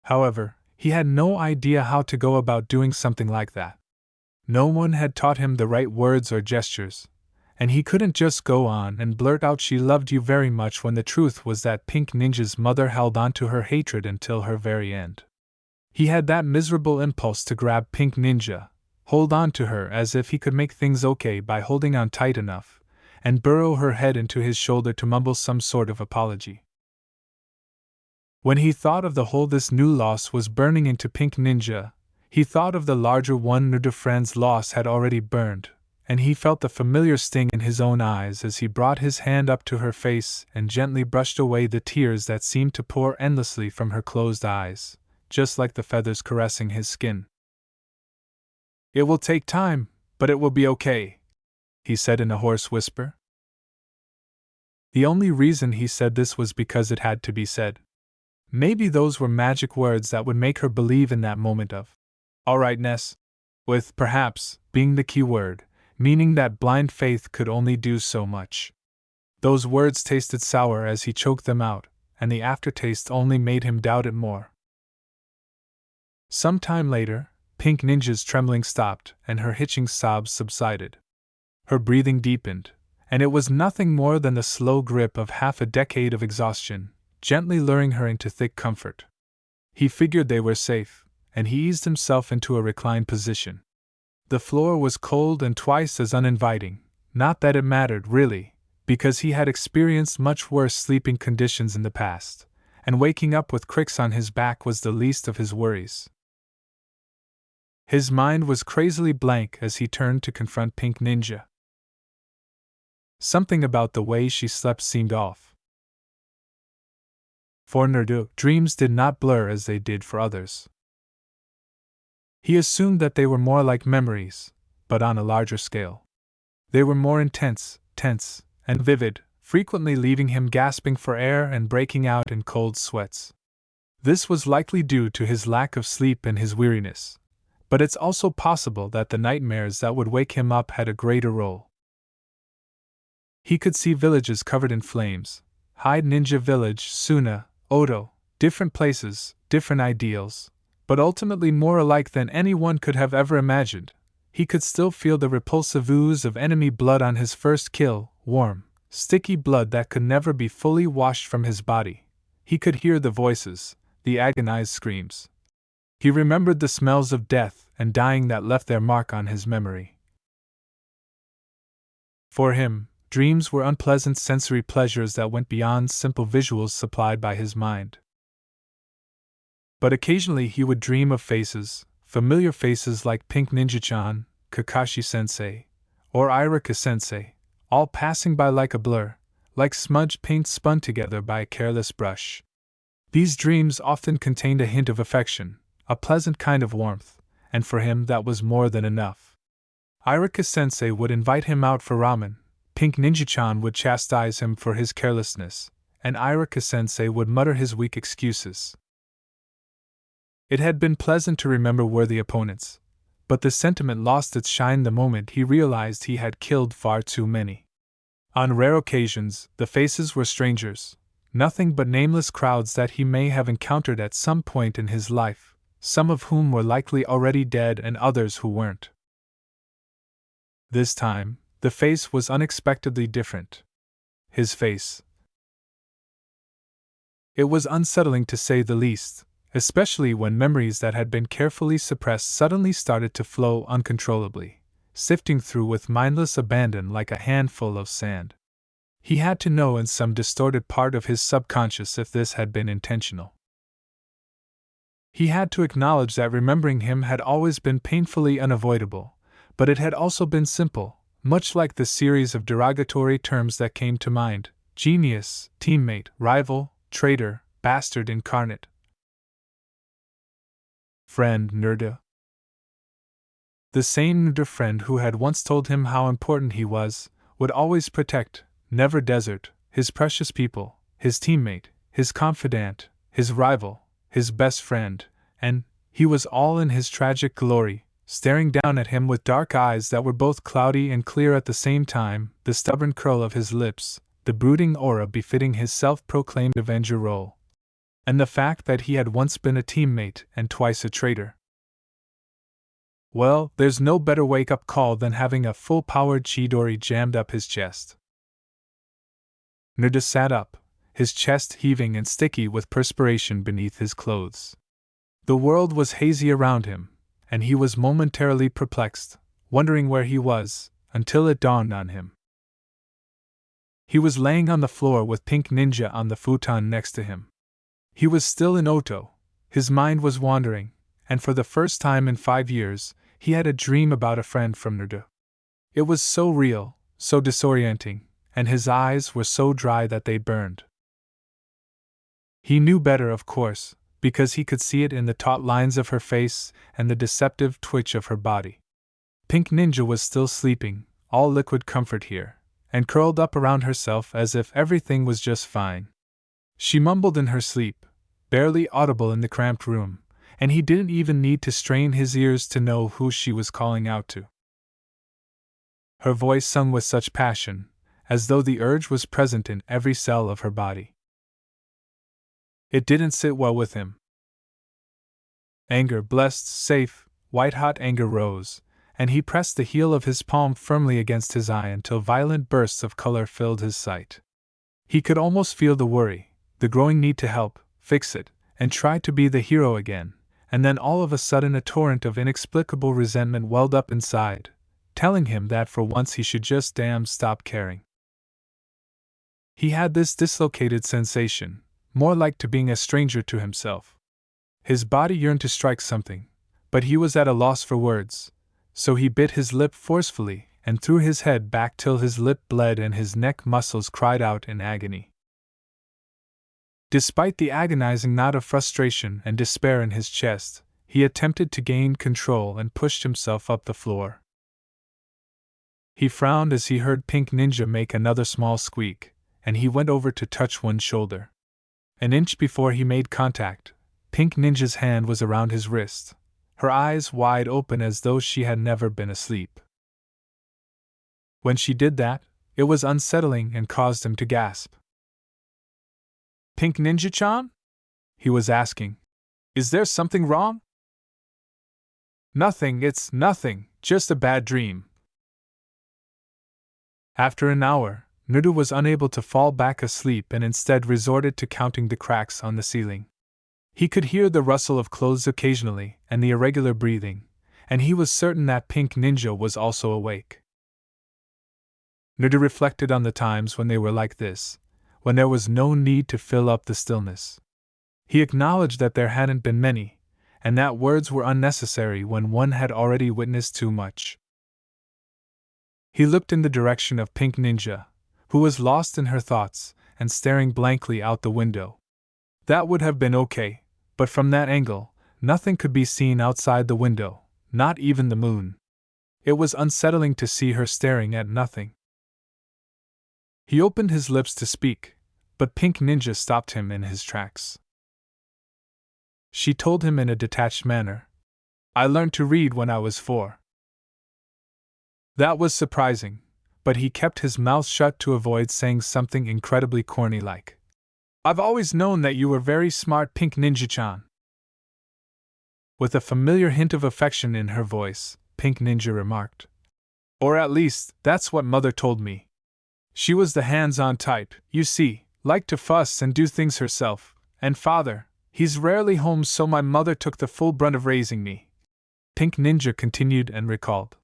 However, he had no idea how to go about doing something like that. No one had taught him the right words or gestures, and he couldn't just go on and blurt out "she loved you very much" when the truth was that Pink Ninja's mother held on to her hatred until her very end. He had that miserable impulse to grab Pink Ninja, hold on to her as if he could make things okay by holding on tight enough, and burrow her head into his shoulder to mumble some sort of apology. When he thought of the hole this new loss was burning into Pink Ninja, he thought of the larger one Nerdefriend's loss had already burned, and he felt the familiar sting in his own eyes as he brought his hand up to her face and gently brushed away the tears that seemed to pour endlessly from her closed eyes, just like the feathers caressing his skin. "It will take time, but it will be okay," he said in a hoarse whisper. The only reason he said this was because it had to be said. Maybe those were magic words that would make her believe in that moment of all-rightness, with, perhaps, being the key word, meaning that blind faith could only do so much. Those words tasted sour as he choked them out, and the aftertaste only made him doubt it more. Some time later, Pink Ninja's trembling stopped and her hitching sobs subsided. Her breathing deepened, and it was nothing more than the slow grip of half a decade of exhaustion, gently luring her into thick comfort. He figured they were safe, and he eased himself into a reclined position. The floor was cold and twice as uninviting, not that it mattered, really, because he had experienced much worse sleeping conditions in the past, and waking up with cricks on his back was the least of his worries. His mind was crazily blank as he turned to confront Pink Ninja. Something about the way she slept seemed off. For Naruto, dreams did not blur as they did for others. He assumed that they were more like memories, but on a larger scale. They were more intense, tense, and vivid, frequently leaving him gasping for air and breaking out in cold sweats. This was likely due to his lack of sleep and his weariness, but it's also possible that the nightmares that would wake him up had a greater role. He could see villages covered in flames, Hyde Ninja Village, Suna, Odo, different places, different ideals, but ultimately more alike than anyone could have ever imagined. He could still feel the repulsive ooze of enemy blood on his first kill, warm, sticky blood that could never be fully washed from his body. He could hear the voices, the agonized screams. He remembered the smells of death and dying that left their mark on his memory. For him, dreams were unpleasant sensory pleasures that went beyond simple visuals supplied by his mind. But occasionally he would dream of faces, familiar faces like Pink Ninja-chan, Kakashi-sensei, or Irika-sensei, all passing by like a blur, like smudged paint spun together by a careless brush. These dreams often contained a hint of affection, a pleasant kind of warmth, and for him that was more than enough. Irika-sensei would invite him out for ramen, Pink Ninja-chan would chastise him for his carelessness, and Irika-sensei would mutter his weak excuses. It had been pleasant to remember worthy opponents, but the sentiment lost its shine the moment he realized he had killed far too many. On rare occasions, the faces were strangers, nothing but nameless crowds that he may have encountered at some point in his life, some of whom were likely already dead and others who weren't. This time, the face was unexpectedly different. His face. It was unsettling to say the least, especially when memories that had been carefully suppressed suddenly started to flow uncontrollably, sifting through with mindless abandon like a handful of sand. He had to know in some distorted part of his subconscious if this had been intentional. He had to acknowledge that remembering him had always been painfully unavoidable, but it had also been simple, much like the series of derogatory terms that came to mind: genius, teammate, rival, traitor, bastard incarnate. Friend Naruto. The same Naruto friend who had once told him how important he was, would always protect, never desert, his precious people, his teammate, his confidant, his rival, his best friend, and he was all in his tragic glory, staring down at him with dark eyes that were both cloudy and clear at the same time, the stubborn curl of his lips, the brooding aura befitting his self-proclaimed avenger role, and the fact that he had once been a teammate and twice a traitor. Well, there's no better wake-up call than having a full-powered Chidori jammed up his chest. Naruto sat up, his chest heaving and sticky with perspiration beneath his clothes. The world was hazy around him, and he was momentarily perplexed, wondering where he was, until it dawned on him. He was laying on the floor with Pink Ninja on the futon next to him. He was still in Oto, his mind was wandering, and for the first time in 5 years, he had a dream about a friend from Naruto. It was so real, so disorienting, and his eyes were so dry that they burned. He knew better, of course, because he could see it in the taut lines of her face and the deceptive twitch of her body. Pink Ninja was still sleeping, all liquid comfort here, and curled up around herself as if everything was just fine. She mumbled in her sleep, barely audible in the cramped room, and he didn't even need to strain his ears to know who she was calling out to. Her voice sung with such passion, as though the urge was present in every cell of her body. It didn't sit well with him. Anger, blessed, safe, white-hot anger rose, and he pressed the heel of his palm firmly against his eye until violent bursts of color filled his sight. He could almost feel the worry, the growing need to help, fix it, and try to be the hero again, and then all of a sudden a torrent of inexplicable resentment welled up inside, telling him that for once he should just damn stop caring. He had this dislocated sensation, more like to being a stranger to himself. His body yearned to strike something, but he was at a loss for words, so he bit his lip forcefully and threw his head back till his lip bled and his neck muscles cried out in agony. Despite the agonizing knot of frustration and despair in his chest, he attempted to gain control and pushed himself up the floor. He frowned as he heard Pink Ninja make another small squeak, and he went over to touch one's shoulder. An inch before he made contact, Pink Ninja's hand was around his wrist, her eyes wide open as though she had never been asleep. When she did that, it was unsettling and caused him to gasp. "Pink Ninja-chan?" he was asking. "Is there something wrong?" "Nothing, it's nothing, just a bad dream." After an hour, Naruto was unable to fall back asleep and instead resorted to counting the cracks on the ceiling. He could hear the rustle of clothes occasionally and the irregular breathing, and he was certain that Pink Ninja was also awake. Naruto reflected on the times when they were like this, when there was no need to fill up the stillness. He acknowledged that there hadn't been many, and that words were unnecessary when one had already witnessed too much. He looked in the direction of Pink Ninja, who was lost in her thoughts and staring blankly out the window. That would have been okay, but from that angle, nothing could be seen outside the window, not even the moon. It was unsettling to see her staring at nothing. He opened his lips to speak, but Pink Ninja stopped him in his tracks. she told him in a detached manner. I learned to read when I was 4. That was surprising, but he kept his mouth shut to avoid saying something incredibly corny like, I've always known that you were very smart, Pink Ninja-chan. With a familiar hint of affection in her voice, Pink Ninja remarked. Or at least, that's what Mother told me. She was the hands-on type, you see, liked to fuss and do things herself, and Father, he's rarely home, so my mother took the full brunt of raising me. Pink Ninja continued and recalled.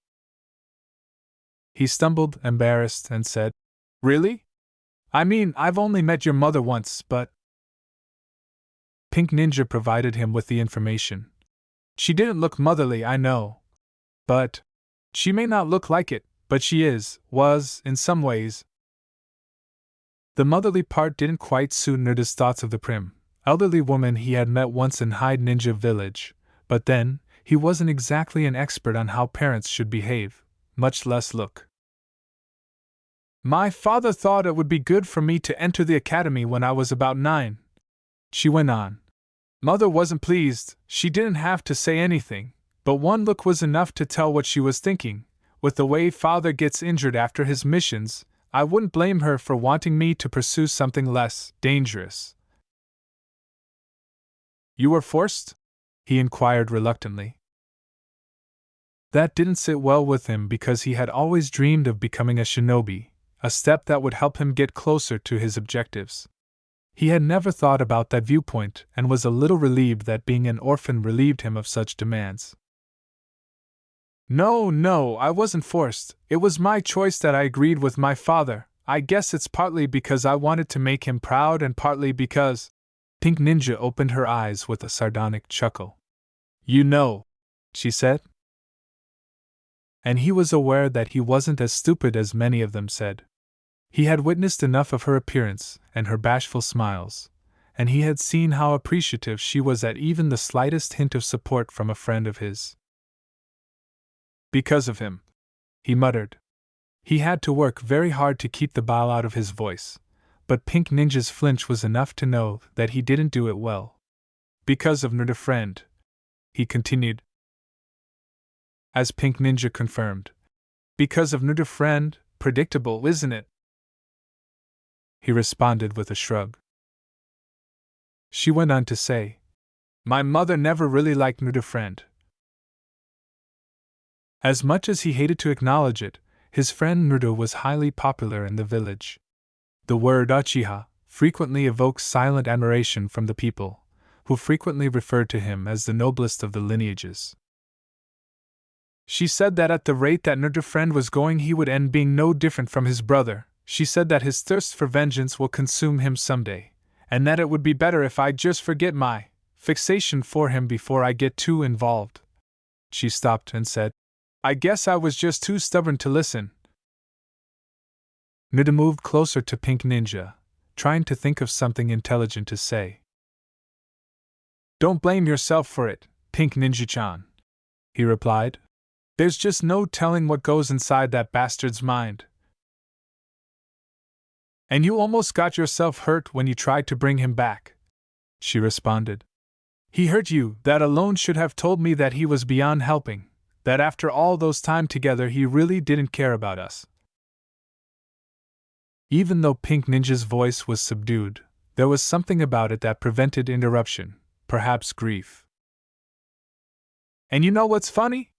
He stumbled, embarrassed, and said, Really? I mean, I've only met your mother once, but… Pink Ninja provided him with the information. She didn't look motherly, I know. But… she may not look like it, but she was, in some ways. The motherly part didn't quite suit Nerda's thoughts of the prim, elderly woman he had met once in Hyde Ninja Village, but then, he wasn't exactly an expert on how parents should behave, much less look. My father thought it would be good for me to enter the academy when I was about 9. She went on. Mother wasn't pleased, she didn't have to say anything, but one look was enough to tell what she was thinking. With the way Father gets injured after his missions, I wouldn't blame her for wanting me to pursue something less dangerous. You were forced? He inquired reluctantly. That didn't sit well with him because he had always dreamed of becoming a shinobi, a step that would help him get closer to his objectives. He had never thought about that viewpoint and was a little relieved that being an orphan relieved him of such demands. No, I wasn't forced. It was my choice that I agreed with my father. I guess it's partly because I wanted to make him proud and partly because… Pink Ninja opened her eyes with a sardonic chuckle. You know, she said. And he was aware that he wasn't as stupid as many of them said. He had witnessed enough of her appearance and her bashful smiles, and he had seen how appreciative she was at even the slightest hint of support from a friend of his. Because of him, he muttered. He had to work very hard to keep the bile out of his voice, but Pink Ninja's flinch was enough to know that he didn't do it well. Because of Nerda friend, he continued. As Pink Ninja confirmed. Because of Nerda friend, predictable, isn't it? He responded with a shrug. She went on to say, My mother never really liked Nerda friend. As much as he hated to acknowledge it, his friend Naruto was highly popular in the village. The word Uchiha frequently evokes silent admiration from the people, who frequently referred to him as the noblest of the lineages. She said that at the rate that Naruto's friend was going, he would end being no different from his brother. She said that his thirst for vengeance will consume him someday, and that it would be better if I just forget my fixation for him before I get too involved. She stopped and said, I guess I was just too stubborn to listen. Naruto moved closer to Pink Ninja, trying to think of something intelligent to say. Don't blame yourself for it, Pink Ninja-chan, he replied. There's just no telling what goes inside that bastard's mind. And you almost got yourself hurt when you tried to bring him back, she responded. He hurt you, that alone should have told me that he was beyond helping, that after all those time together he really didn't care about us. Even though Pink Ninja's voice was subdued, there was something about it that prevented interruption, perhaps grief. And you know what's funny?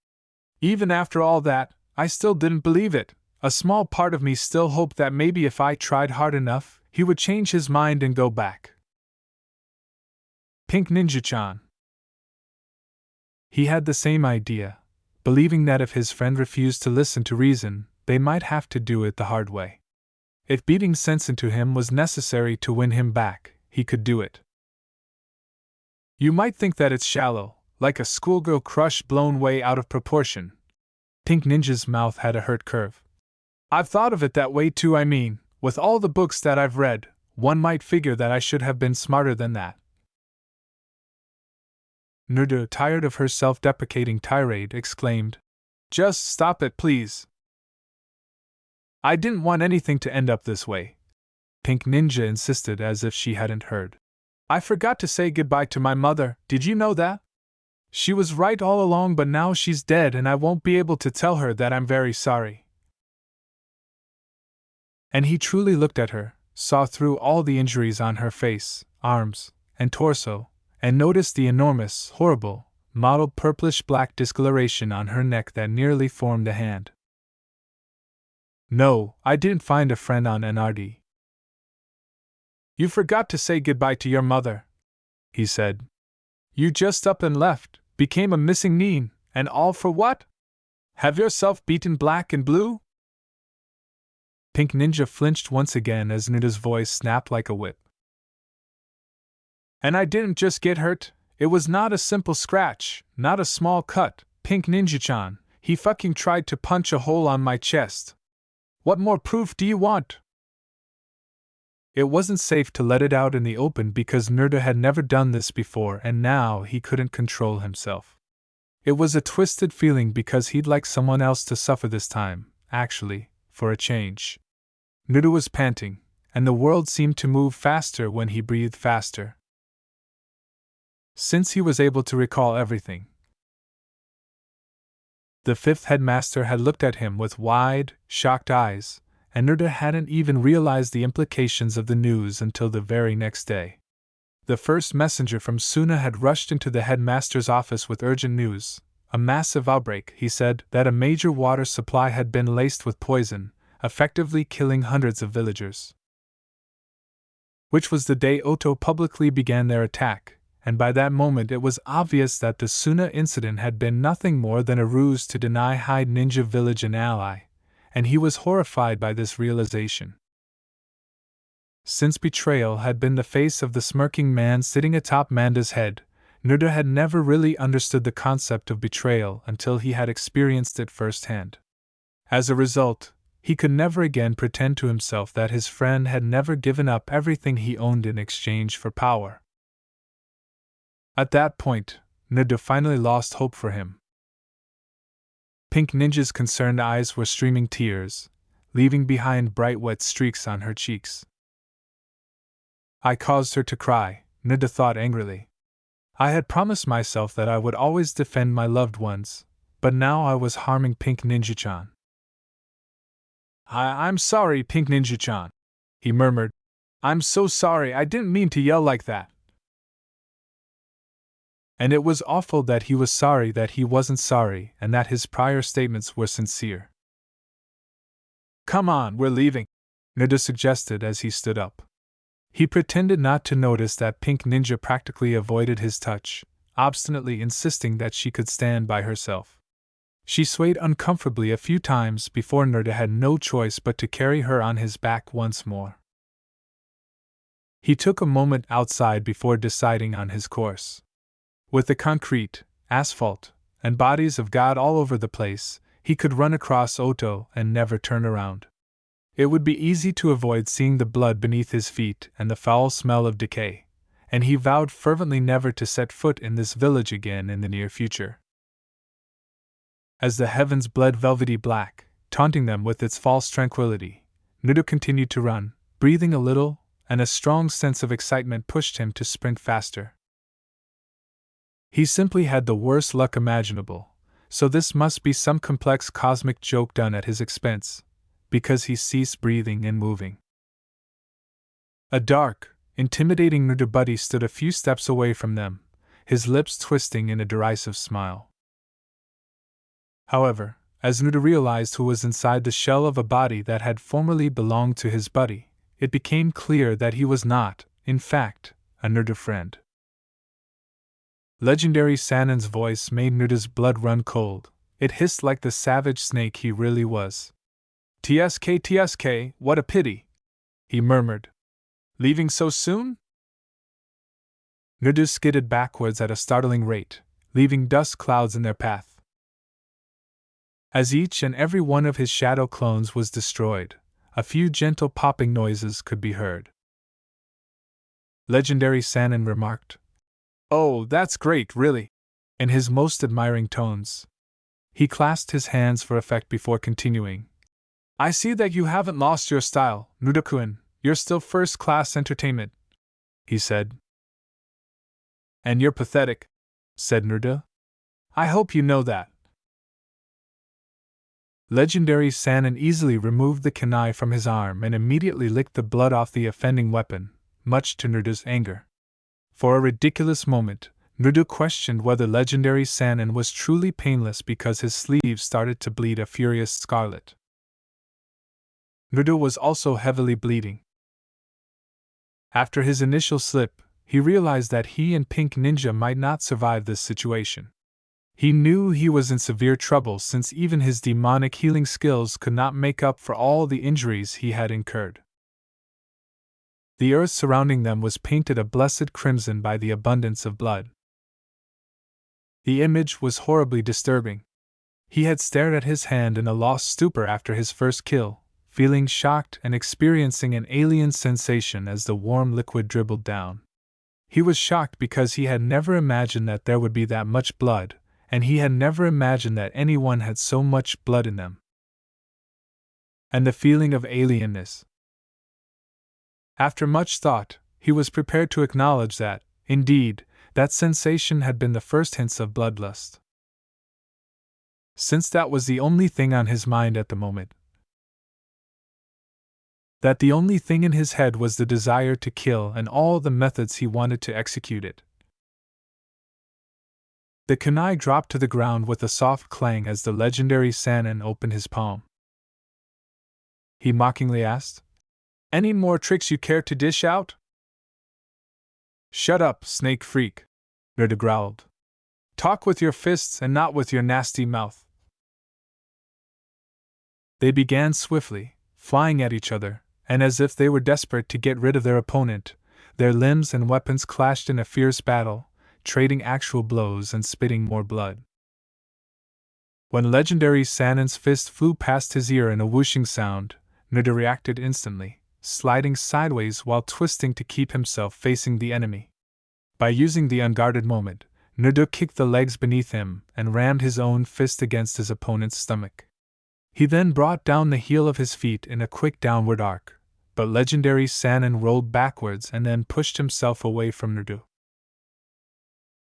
Even after all that, I still didn't believe it. A small part of me still hoped that maybe if I tried hard enough, he would change his mind and go back. Pink Ninja-chan. He had the same idea, believing that if his friend refused to listen to reason, they might have to do it the hard way. If beating sense into him was necessary to win him back, he could do it. You might think that it's shallow, like a schoolgirl crush blown way out of proportion. Pink Ninja's mouth had a hurt curve. I've thought of it that way too. I mean, with all the books that I've read, one might figure that I should have been smarter than that. Naruto, tired of her self-deprecating tirade, exclaimed, Just stop it, please. I didn't want anything to end up this way, Pink Ninja insisted as if she hadn't heard. I forgot to say goodbye to my mother, did you know that? She was right all along, but now she's dead and I won't be able to tell her that I'm very sorry. And he truly looked at her, saw through all the injuries on her face, arms, and torso, and noticed the enormous, horrible, mottled purplish-black discoloration on her neck that nearly formed a hand. No, I didn't find a friend on NRD. You forgot to say goodbye to your mother, he said. You just up and left, became a missing nin, and all for what? Have yourself beaten black and blue? Pink Ninja flinched once again as Nuda's voice snapped like a whip. And I didn't just get hurt, it was not a simple scratch, not a small cut, Pink Ninja-chan, he fucking tried to punch a hole on my chest. What more proof do you want? It wasn't safe to let it out in the open because Nuda had never done this before and now he couldn't control himself. It was a twisted feeling because he'd like someone else to suffer this time, actually, for a change. Nuda was panting, and the world seemed to move faster when he breathed faster. Since he was able to recall everything. The fifth headmaster had looked at him with wide, shocked eyes, and Nuda hadn't even realized the implications of the news until the very next day. The first messenger from Suna had rushed into the headmaster's office with urgent news. A massive outbreak, he said, that a major water supply had been laced with poison, effectively killing hundreds of villagers. Which was the day Oto publicly began their attack, and by that moment it was obvious that the Suna incident had been nothing more than a ruse to deny Hyde Ninja Village an ally, and he was horrified by this realization. Since betrayal had been the face of the smirking man sitting atop Manda's head, Nuda had never really understood the concept of betrayal until he had experienced it firsthand. As a result, he could never again pretend to himself that his friend had never given up everything he owned in exchange for power. At that point, Nuda finally lost hope for him. Pink Ninja's concerned eyes were streaming tears, leaving behind bright wet streaks on her cheeks. I caused her to cry, Nuda thought angrily. I had promised myself that I would always defend my loved ones, but now I was harming Pink Ninja-chan. I'm sorry, Pink Ninja-chan, he murmured. I'm so sorry, I didn't mean to yell like that. And it was awful that he was sorry that he wasn't sorry and that his prior statements were sincere. Come on, we're leaving, Nuda suggested as he stood up. He pretended not to notice that Pink Ninja practically avoided his touch, obstinately insisting that she could stand by herself. She swayed uncomfortably a few times before Nuda had no choice but to carry her on his back once more. He took a moment outside before deciding on his course. With the concrete, asphalt, and bodies of God all over the place, he could run across Oto and never turn around. It would be easy to avoid seeing the blood beneath his feet and the foul smell of decay, and he vowed fervently never to set foot in this village again in the near future. As the heavens bled velvety black, taunting them with its false tranquility, Nuda continued to run, breathing a little, and a strong sense of excitement pushed him to sprint faster. He simply had the worst luck imaginable, so this must be some complex cosmic joke done at his expense, because he ceased breathing and moving. A dark, intimidating Nuda buddy stood a few steps away from them, his lips twisting in a derisive smile. However, as Nuda realized who was inside the shell of a body that had formerly belonged to his buddy, it became clear that he was not, in fact, a Nuda friend. Legendary Sanon's voice made Nuda's blood run cold. It hissed like the savage snake he really was. TSK, what a pity, he murmured. Leaving so soon? Nuda skidded backwards at a startling rate, leaving dust clouds in their path. As each and every one of his shadow clones was destroyed, a few gentle popping noises could be heard. Legendary Sanon remarked, "Oh, that's great, really," in his most admiring tones. He clasped his hands for effect before continuing. I see that you haven't lost your style, Nuda-kun, you're still first-class entertainment, he said. And you're pathetic, said Naruto. I hope you know that. Legendary Sannin easily removed the kunai from his arm and immediately licked the blood off the offending weapon, much to Naruto's anger. For a ridiculous moment, Naruto questioned whether Legendary Sannin was truly painless because his sleeves started to bleed a furious scarlet. Naruto was also heavily bleeding. After his initial slip, he realized that he and Pink Ninja might not survive this situation. He knew he was in severe trouble since even his demonic healing skills could not make up for all the injuries he had incurred. The earth surrounding them was painted a blessed crimson by the abundance of blood. The image was horribly disturbing. He had stared at his hand in a lost stupor after his first kill, feeling shocked and experiencing an alien sensation as the warm liquid dribbled down. He was shocked because he had never imagined that there would be that much blood, and he had never imagined that anyone had so much blood in them. And the feeling of alienness. After much thought, he was prepared to acknowledge that, indeed, that sensation had been the first hints of bloodlust. Since that was the only thing on his mind at the moment. That the only thing in his head was the desire to kill and all the methods he wanted to execute it. The kunai dropped to the ground with a soft clang as the legendary Sannin opened his palm. He mockingly asked, "Any more tricks you care to dish out?" "Shut up, snake freak," Naruto growled. "Talk with your fists and not with your nasty mouth." They began swiftly, flying at each other, and as if they were desperate to get rid of their opponent, their limbs and weapons clashed in a fierce battle, trading actual blows and spitting more blood. When legendary Sannin's fist flew past his ear in a whooshing sound, Naruto reacted instantly, sliding sideways while twisting to keep himself facing the enemy. By using the unguarded moment, Naruto kicked the legs beneath him and rammed his own fist against his opponent's stomach. He then brought down the heel of his feet in a quick downward arc, but legendary Sannin rolled backwards and then pushed himself away from Naruto.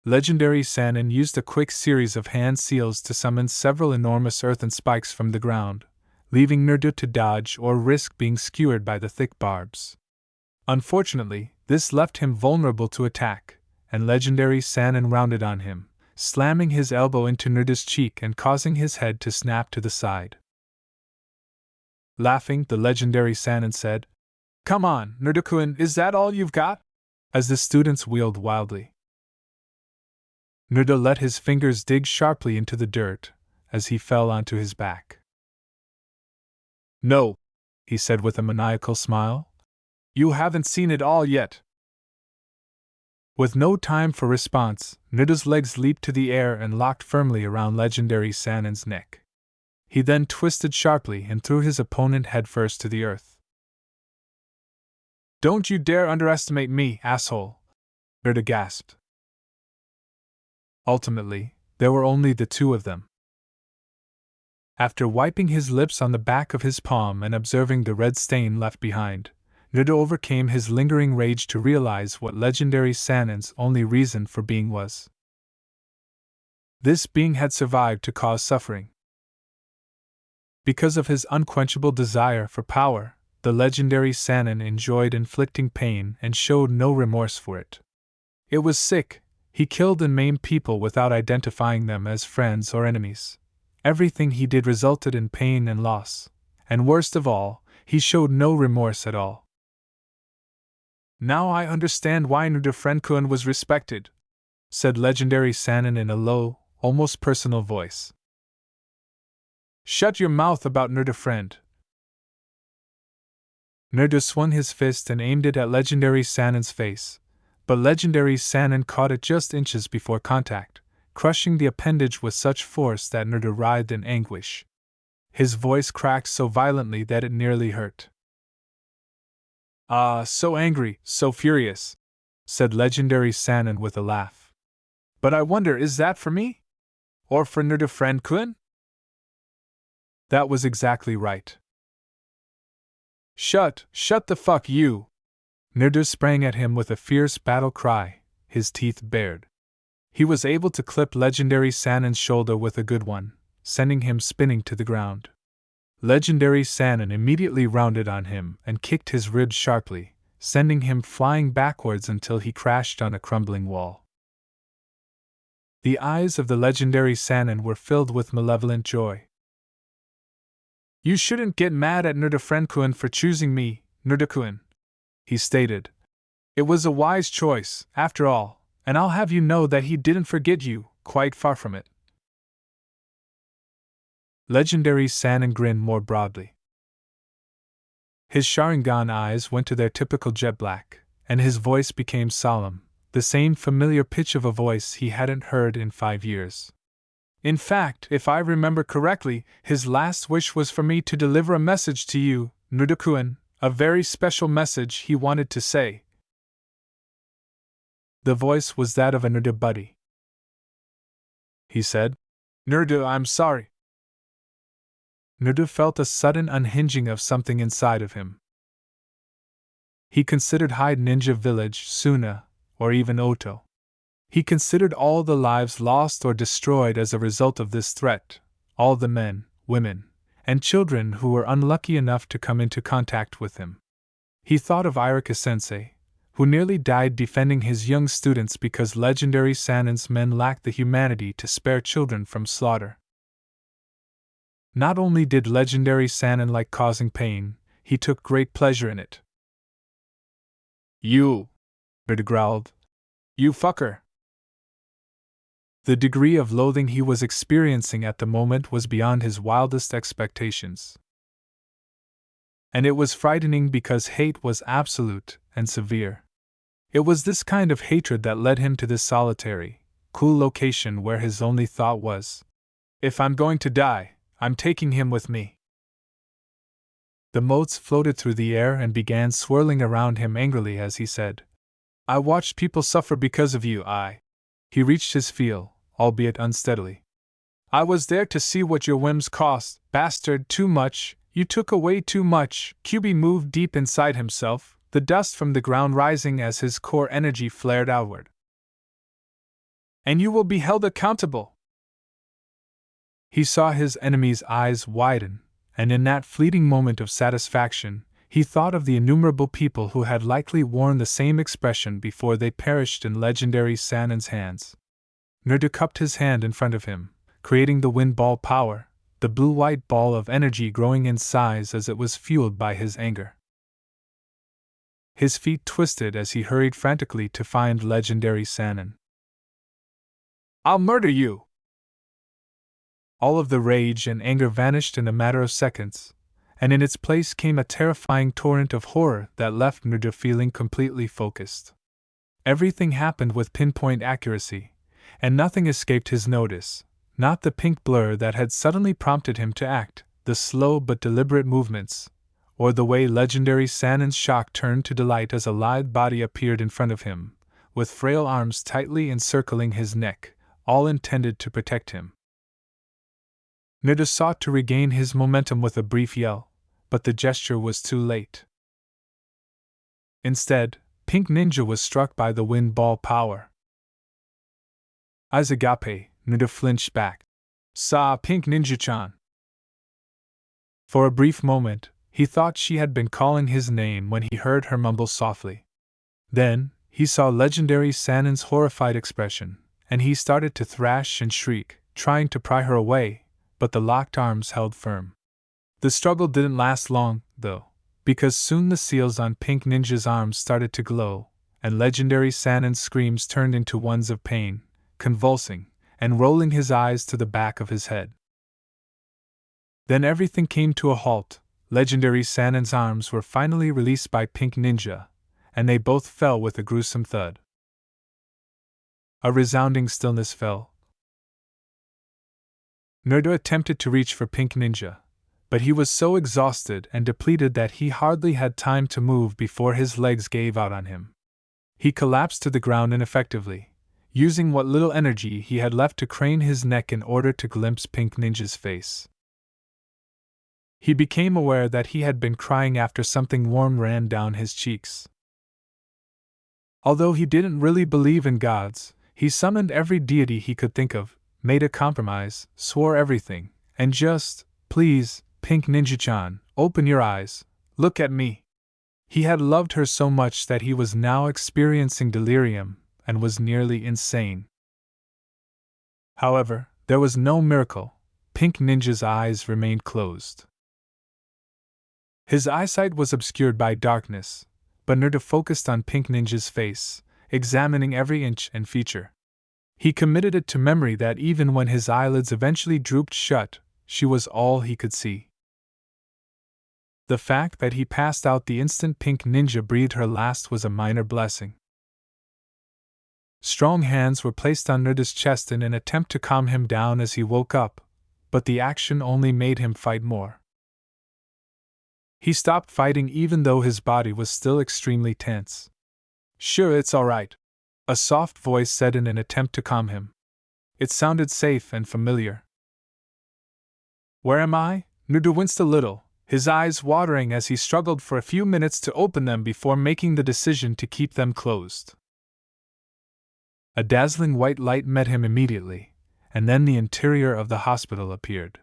Legendary Sannin used a quick series of hand seals to summon several enormous earthen spikes from the ground, leaving Naruto to dodge or risk being skewered by the thick barbs. Unfortunately, this left him vulnerable to attack, and legendary Sannin rounded on him, slamming his elbow into Naruto's cheek and causing his head to snap to the side. Laughing, the legendary Sannin said, "Come on, Naruto-kun, is that all you've got?" as the students wheeled wildly. Naruto let his fingers dig sharply into the dirt as he fell onto his back. "No," he said with a maniacal smile. "You haven't seen it all yet." With no time for response, Naruto's legs leaped to the air and locked firmly around legendary Sannin's neck. He then twisted sharply and threw his opponent headfirst to the earth. "Don't you dare underestimate me, asshole!" Naruto gasped. Ultimately, there were only the two of them. After wiping his lips on the back of his palm and observing the red stain left behind, Naruto overcame his lingering rage to realize what legendary Sannin's only reason for being was. This being had survived to cause suffering. Because of his unquenchable desire for power, the legendary Sannin enjoyed inflicting pain and showed no remorse for it. It was sick. He killed and maimed people without identifying them as friends or enemies. Everything he did resulted in pain and loss, and worst of all, he showed no remorse at all. "Now I understand why Naruto Friend-kun was respected," said legendary Sannin in a low, almost personal voice. "Shut your mouth about Naruto Friend." Naruto swung his fist and aimed it at legendary Sannin's face, but legendary Sannin caught it just inches before contact, crushing the appendage with such force that Naruto writhed in anguish. His voice cracked so violently that it nearly hurt. "Ah, so angry, so furious," said legendary Sannin with a laugh. "But I wonder, is that for me? Or for Naruto Friend-kun?" That was exactly right. Shut the fuck you!" Naruto sprang at him with a fierce battle cry, his teeth bared. He was able to clip Legendary Sanon's shoulder with a good one, sending him spinning to the ground. Legendary Sanon immediately rounded on him and kicked his ribs sharply, sending him flying backwards until he crashed on a crumbling wall. The eyes of the legendary Sanon were filled with malevolent joy. "You shouldn't get mad at Nerdafrenkuen for choosing me, Nerdakuen," he stated. "It was a wise choice, after all, and I'll have you know that he didn't forget you, quite far from it." Legendary Sanon grinned more broadly. His Sharingan eyes went to their typical jet black, and his voice became solemn, the same familiar pitch of a voice he hadn't heard in 5 years. "In fact, if I remember correctly, his last wish was for me to deliver a message to you, Nerdakuen, a very special message he wanted to say." The voice was that of a Nerda buddy. He said, "Nerda, I'm sorry." Nerda felt a sudden unhinging of something inside of him. He considered Hyde Ninja Village, Suna, or even Oto. He considered all the lives lost or destroyed as a result of this threat, all the men, women, and children who were unlucky enough to come into contact with him. He thought of Irika-sensei, who nearly died defending his young students because legendary Sanon's men lacked the humanity to spare children from slaughter. Not only did legendary Sanon like causing pain, he took great pleasure in it. "You," Bird growled. "You fucker." The degree of loathing he was experiencing at the moment was beyond his wildest expectations. And it was frightening because hate was absolute and severe. It was this kind of hatred that led him to this solitary, cool location where his only thought was, "If I'm going to die, I'm taking him with me." The motes floated through the air and began swirling around him angrily as he said, "I watched people suffer because of you, He reached his feel, albeit unsteadily. "I was there to see what your whims cost, bastard, too much, you took away too much." QB moved deep inside himself, the dust from the ground rising as his core energy flared outward. "And you will be held accountable." He saw his enemy's eyes widen, and in that fleeting moment of satisfaction, he thought of the innumerable people who had likely worn the same expression before they perished in legendary Sanon's hands. Nerda cupped his hand in front of him, creating the wind ball power, the blue-white ball of energy growing in size as it was fueled by his anger. His feet twisted as he hurried frantically to find legendary Sanon. "I'll murder you!" All of the rage and anger vanished in a matter of seconds, and in its place came a terrifying torrent of horror that left Nerda feeling completely focused. Everything happened with pinpoint accuracy, and nothing escaped his notice, not the pink blur that had suddenly prompted him to act, the slow but deliberate movements, or the way legendary Sanon's shock turned to delight as a lithe body appeared in front of him, with frail arms tightly encircling his neck, all intended to protect him. Nerda sought to regain his momentum with a brief yell, but the gesture was too late. Instead, Pink Ninja was struck by the wind ball power. "Izagape," Nerda flinched back. "Sa Pink Ninja-chan." For a brief moment, he thought she had been calling his name when he heard her mumble softly. Then, he saw legendary Sanon's horrified expression, and he started to thrash and shriek, trying to pry her away, but the locked arms held firm. The struggle didn't last long, though, because soon the seals on Pink Ninja's arms started to glow, and legendary Sanon's screams turned into ones of pain, convulsing, and rolling his eyes to the back of his head. Then everything came to a halt. Legendary Sanon's arms were finally released by Pink Ninja, and they both fell with a gruesome thud. A resounding stillness fell. Nerda attempted to reach for Pink Ninja, but he was so exhausted and depleted that he hardly had time to move before his legs gave out on him. He collapsed to the ground ineffectively, using what little energy he had left to crane his neck in order to glimpse Pink Ninja's face. He became aware that he had been crying after something warm ran down his cheeks. Although he didn't really believe in gods, he summoned every deity he could think of, made a compromise, swore everything, and just, please, Pink Ninja-chan, open your eyes, look at me. He had loved her so much that he was now experiencing delirium, and was nearly insane. However, there was no miracle. Pink Ninja's eyes remained closed. His eyesight was obscured by darkness, but Naruto focused on Pink Ninja's face, examining every inch and feature. He committed it to memory that even when his eyelids eventually drooped shut, she was all he could see. The fact that he passed out the instant Pink Ninja breathed her last was a minor blessing. Strong hands were placed on Naruto's chest in an attempt to calm him down as he woke up, but the action only made him fight more. He stopped fighting even though his body was still extremely tense. Sure, it's alright, a soft voice said in an attempt to calm him. It sounded safe and familiar. Where am I? Naruto winced a little, his eyes watering as he struggled for a few minutes to open them before making the decision to keep them closed. A dazzling white light met him immediately, and then the interior of the hospital appeared.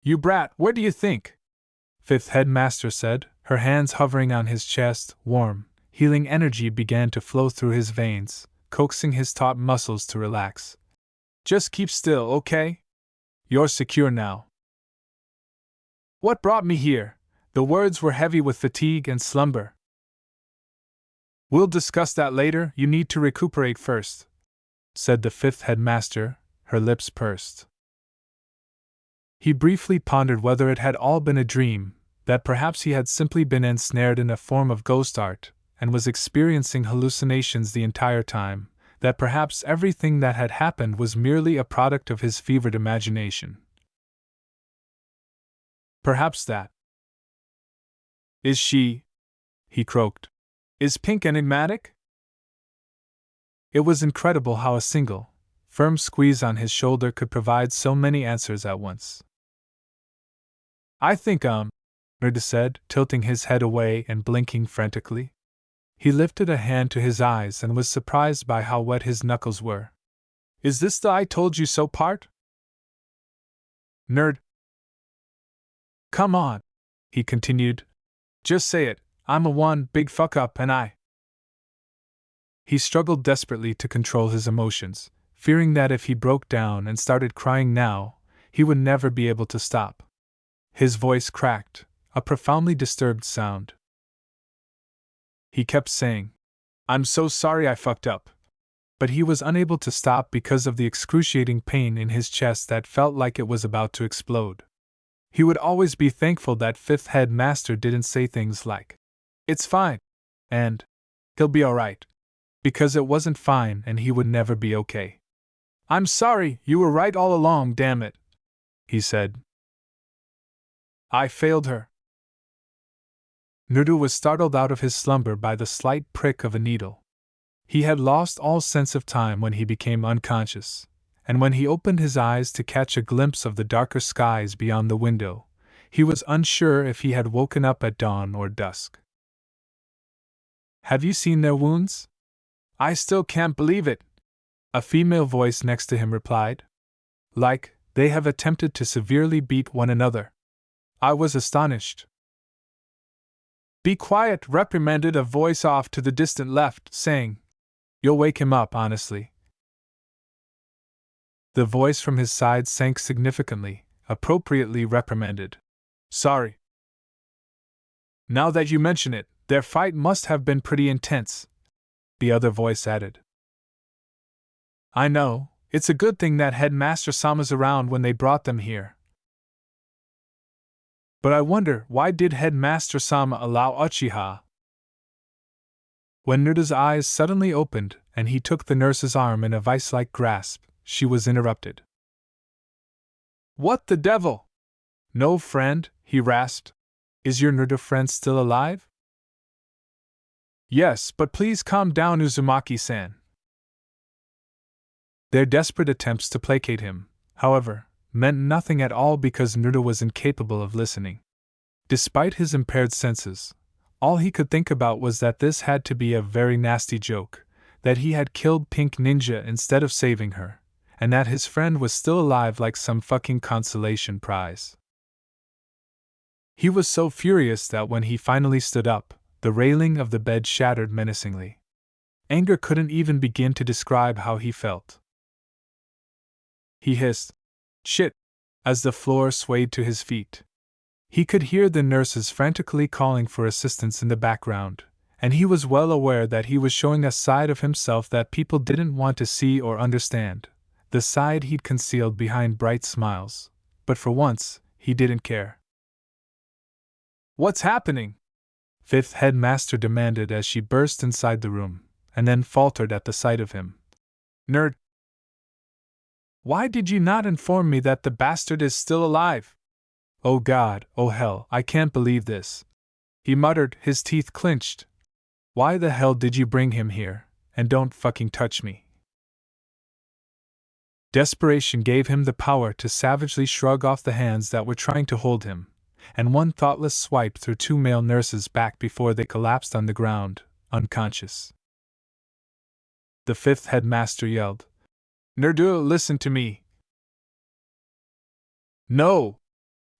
You brat, where do you think? Fifth Headmaster said, her hands hovering on his chest. Warm, healing energy began to flow through his veins, coaxing his taut muscles to relax. Just keep still, okay? You're secure now. What brought me here? The words were heavy with fatigue and slumber. We'll discuss that later, you need to recuperate first, said the fifth headmaster, her lips pursed. He briefly pondered whether it had all been a dream, that perhaps he had simply been ensnared in a form of ghost art, and was experiencing hallucinations the entire time, that perhaps everything that had happened was merely a product of his fevered imagination. Perhaps that. Is she? He croaked. Is Pink enigmatic? It was incredible how a single, firm squeeze on his shoulder could provide so many answers at once. I think, Naruto said, tilting his head away and blinking frantically. He lifted a hand to his eyes and was surprised by how wet his knuckles were. Is this the I told you so part? Nerd. Come on, he continued. Just say it, I'm a one big fuck up and I. He struggled desperately to control his emotions, fearing that if he broke down and started crying now, he would never be able to stop. His voice cracked, a profoundly disturbed sound. He kept saying, I'm so sorry I fucked up. But he was unable to stop because of the excruciating pain in his chest that felt like it was about to explode. He would always be thankful that fifth headmaster didn't say things like, it's fine, and he'll be alright, because it wasn't fine and he would never be okay. I'm sorry, you were right all along, damn it, he said. I failed her. Naruto was startled out of his slumber by the slight prick of a needle. He had lost all sense of time when he became unconscious, and when he opened his eyes to catch a glimpse of the darker skies beyond the window, he was unsure if he had woken up at dawn or dusk. Have you seen their wounds? I still can't believe it, a female voice next to him replied. Like, they have attempted to severely beat one another. I was astonished. Be quiet, reprimanded a voice off to the distant left, saying, You'll wake him up, honestly. The voice from his side sank significantly, appropriately reprimanded. Sorry. Now that you mention it, their fight must have been pretty intense, the other voice added. I know, it's a good thing that Headmaster Sama's around when they brought them here. But I wonder, why did Headmaster Sama allow Uchiha? When Naruto's eyes suddenly opened and he took the nurse's arm in a vice-like grasp, she was interrupted. What the devil? No, friend, he rasped. Is your Naruto friend still alive? Yes, but please calm down, Uzumaki-san. Their desperate attempts to placate him, however, meant nothing at all because Naruto was incapable of listening. Despite his impaired senses, All he could think about was that this had to be a very nasty joke, that he had killed Pink Ninja instead of saving her, and that his friend was still alive like some fucking consolation prize. He was so furious that when he finally stood up, the railing of the bed shattered menacingly. Anger couldn't even begin to describe how he felt. He hissed, "Shit," as the floor swayed to his feet. He could hear the nurses frantically calling for assistance in the background, and he was well aware that he was showing a side of himself that people didn't want to see or understand, the side he'd concealed behind bright smiles, but for once, he didn't care. "What's happening?" Fifth Headmaster demanded as she burst inside the room, and then faltered at the sight of him. "Nerd! Why did you not inform me that the bastard is still alive? Oh God, oh hell, I can't believe this," he muttered, his teeth clenched. "Why the hell did you bring him here? And don't fucking touch me." Desperation gave him the power to savagely shrug off the hands that were trying to hold him, and one thoughtless swipe threw two male nurses back before they collapsed on the ground, unconscious. The fifth headmaster yelled, "Nerdu, listen to me." "No!"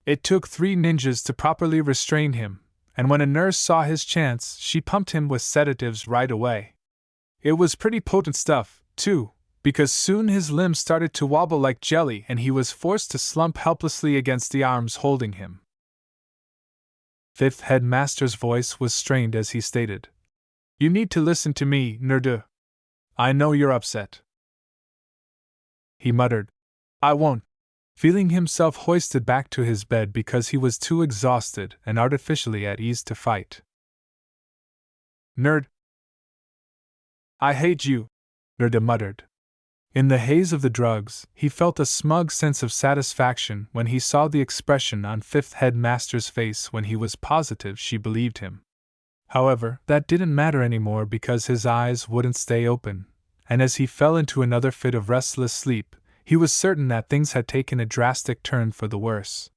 It took 3 ninjas to properly restrain him, and when a nurse saw his chance, she pumped him with sedatives right away. It was pretty potent stuff, too, because soon his limbs started to wobble like jelly and he was forced to slump helplessly against the arms holding him. Fifth Headmaster's voice was strained as he stated, "You need to listen to me, Nerdu. I know you're upset." He muttered, "I won't," feeling himself hoisted back to his bed because he was too exhausted and artificially at ease to fight. "Nerd! I hate you," Nerda muttered. In the haze of the drugs, he felt a smug sense of satisfaction when he saw the expression on Fifth Headmaster's face when he was positive she believed him. However, that didn't matter anymore because his eyes wouldn't stay open, and as he fell into another fit of restless sleep, he was certain that things had taken a drastic turn for the worse.